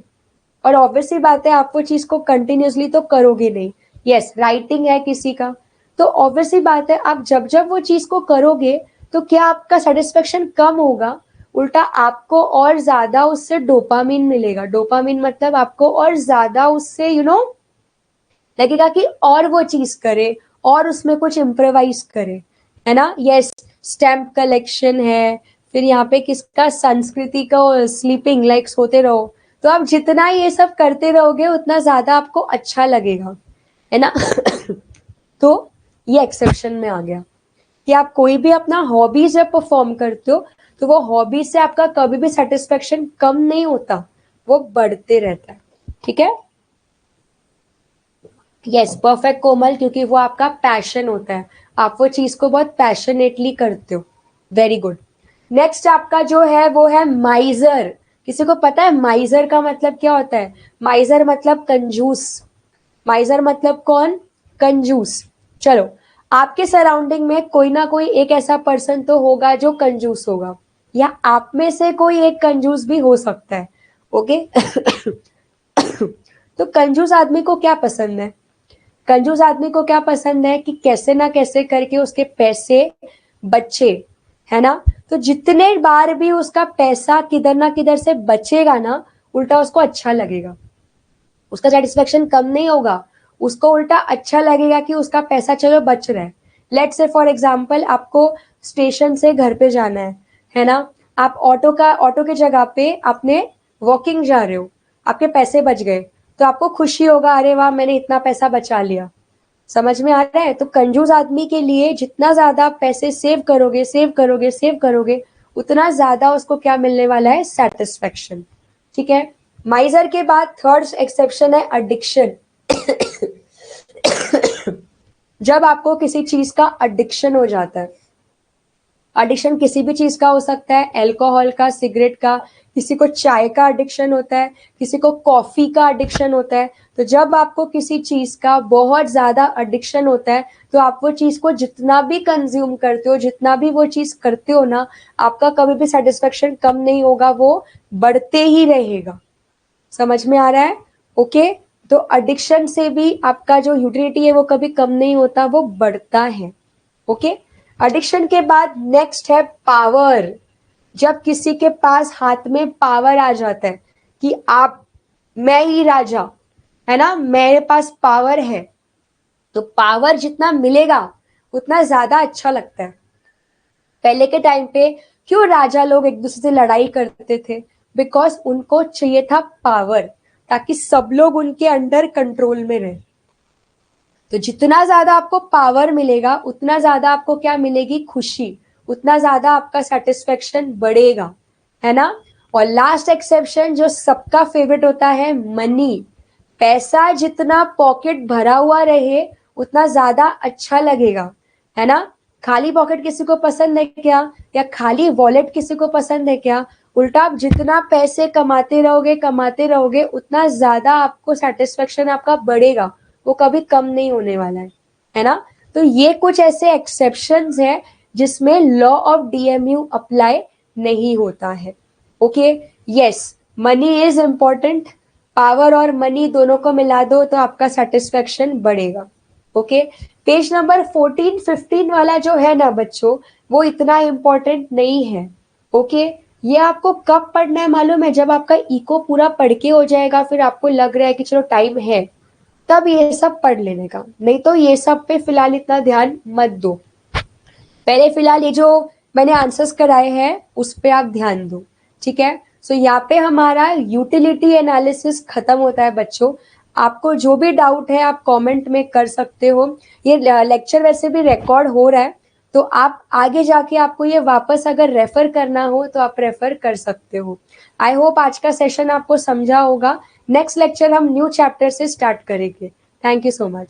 और ऑब्वियसली बात है आप वो चीज को कंटिन्यूसली तो करोगे नहीं। यस, राइटिंग है किसी का, तो ऑब्वियसली बात है आप जब जब वो चीज को करोगे तो क्या आपका सेटिस्फेक्शन कम होगा? उल्टा आपको और ज्यादा उससे डोपामिन मिलेगा। डोपामिन मतलब आपको और ज्यादा उससे लगेगा कि और वो चीज करे और उसमें कुछ इम्प्रोवाइज करे, है ना। यस, स्टैम्प कलेक्शन है, फिर यहाँ पे किसका संस्कृति का स्लीपिंग, लाइक सोते रहो। तो आप जितना ये सब करते रहोगे उतना ज्यादा आपको अच्छा लगेगा, है ना। तो ये एक्सेप्शन में आ गया कि आप कोई भी अपना हॉबी जब परफॉर्म करते हो तो वो हॉबी से आपका कभी भी सेटिस्फेक्शन कम नहीं होता, वो बढ़ते रहता है, ठीक है। यस, परफेक्ट कोमल, क्योंकि वो आपका पैशन होता है, आप वो चीज को बहुत पैशनेटली करते हो। Very good. नेक्स्ट आपका जो है वो है माइजर। किसी को पता है माइजर का मतलब क्या होता है? माइजर मतलब कंजूस। माइजर मतलब कौन? कंजूस। चलो, आपके सराउंडिंग में कोई ना कोई एक ऐसा पर्सन तो होगा जो कंजूस होगा, या आप में से कोई एक कंजूस भी हो सकता है, ओके। तो कंजूस आदमी को क्या पसंद है? कंजूस आदमी को क्या पसंद है कि कैसे ना कैसे करके उसके पैसे बचे, है ना। तो जितने बार भी उसका पैसा किधर ना किधर से बचेगा ना, उल्टा उसको अच्छा लगेगा, उसका सेटिस्फेक्शन कम नहीं होगा, उसको उल्टा अच्छा लगेगा कि उसका पैसा चलो बच रहा है। लेट्स से फॉर एग्जाम्पल आपको स्टेशन से घर पे जाना है ना। आप ऑटो के जगह पे आपने वॉकिंग जा रहे हो, आपके पैसे बच गए, तो आपको खुशी होगा, अरे वाह मैंने इतना पैसा बचा लिया। समझ में आ रहा है? तो कंजूस आदमी के लिए जितना ज्यादा पैसे सेव करोगे, सेव करोगे, सेव करोगे, उतना ज्यादा उसको क्या मिलने वाला है? सेटिस्फेक्शन, ठीक है। माइजर के बाद थर्ड एक्सेप्शन है एडिक्शन। जब आपको किसी चीज का एडिक्शन हो जाता है, एडिक्शन किसी भी चीज का हो सकता है, अल्कोहल का, सिगरेट का, किसी को चाय का एडिक्शन होता है, किसी को कॉफी का एडिक्शन होता है। तो जब आपको किसी चीज का बहुत ज्यादा एडिक्शन होता है तो आप वो चीज को जितना भी कंज्यूम करते हो, जितना भी वो चीज करते हो ना, आपका कभी भी सेटिस्फेक्शन कम नहीं होगा, वो बढ़ते ही रहेगा। समझ में आ रहा है? ओके। तो एडिक्शन से भी आपका जो यूटिलिटी है वो कभी कम नहीं होता, वो बढ़ता है, ओके। एडिक्शन के बाद नेक्स्ट है पावर। जब किसी के पास हाथ में पावर आ जाता है कि आप, मैं ही राजा, है ना, मेरे पास पावर है, तो पावर जितना मिलेगा उतना ज्यादा अच्छा लगता है। पहले के टाइम पे क्यों राजा लोग एक दूसरे से लड़ाई करते थे? बिकॉज उनको चाहिए था पावर, ताकि सब लोग उनके अंडर कंट्रोल में रहे। तो जितना ज्यादा आपको पावर मिलेगा उतना ज्यादा आपको क्या मिलेगी? खुशी, उतना ज्यादा आपका सेटिस्फेक्शन बढ़ेगा, है ना। और लास्ट एक्सेप्शन जो सबका फेवरेट होता है, मनी। पैसा जितना पॉकेट भरा हुआ रहे उतना ज्यादा अच्छा लगेगा, है ना। खाली पॉकेट किसी को पसंद है क्या? या खाली वॉलेट किसी को पसंद है क्या? उल्टा आप जितना पैसे कमाते रहोगे उतना ज्यादा आपको सेटिस्फेक्शन आपका बढ़ेगा, वो कभी कम नहीं होने वाला है ना। तो ये कुछ ऐसे एक्सेप्शंस है जिसमें लॉ ऑफ डीएमयू अप्लाई नहीं होता है, okay. Yes, money is important, power और मनी दोनों को मिला दो तो आपका सेटिस्फेक्शन बढ़ेगा, ओके। पेज नंबर 14 15 वाला जो है ना बच्चों, वो इतना इंपॉर्टेंट नहीं है, ओके। ये आपको कब पढ़ना है मालूम है? जब आपका इको पूरा पढ़ के हो जाएगा, फिर आपको लग रहा है कि चलो टाइम है, तब ये सब पढ़ लेने का। नहीं तो ये सब पे फिलहाल इतना ध्यान मत दो। पहले फिलहाल ये जो मैंने आंसर्स कराए हैं उस पे आप ध्यान दो, ठीक है? सो यहाँ पे हमारा यूटिलिटी एनालिसिस खत्म होता है बच्चों। आपको जो भी डाउट है आप कमेंट में कर सकते हो। ये लेक्चर वैसे भी रिकॉर्ड हो रहा है, तो आप आगे जाके आपको ये वापस अगर रेफर करना हो तो आप रेफर कर सकते हो। आई होप आज का सेशन आपको समझा होगा। नेक्स्ट लेक्चर हम न्यू चैप्टर से स्टार्ट करेंगे। Thank you so much.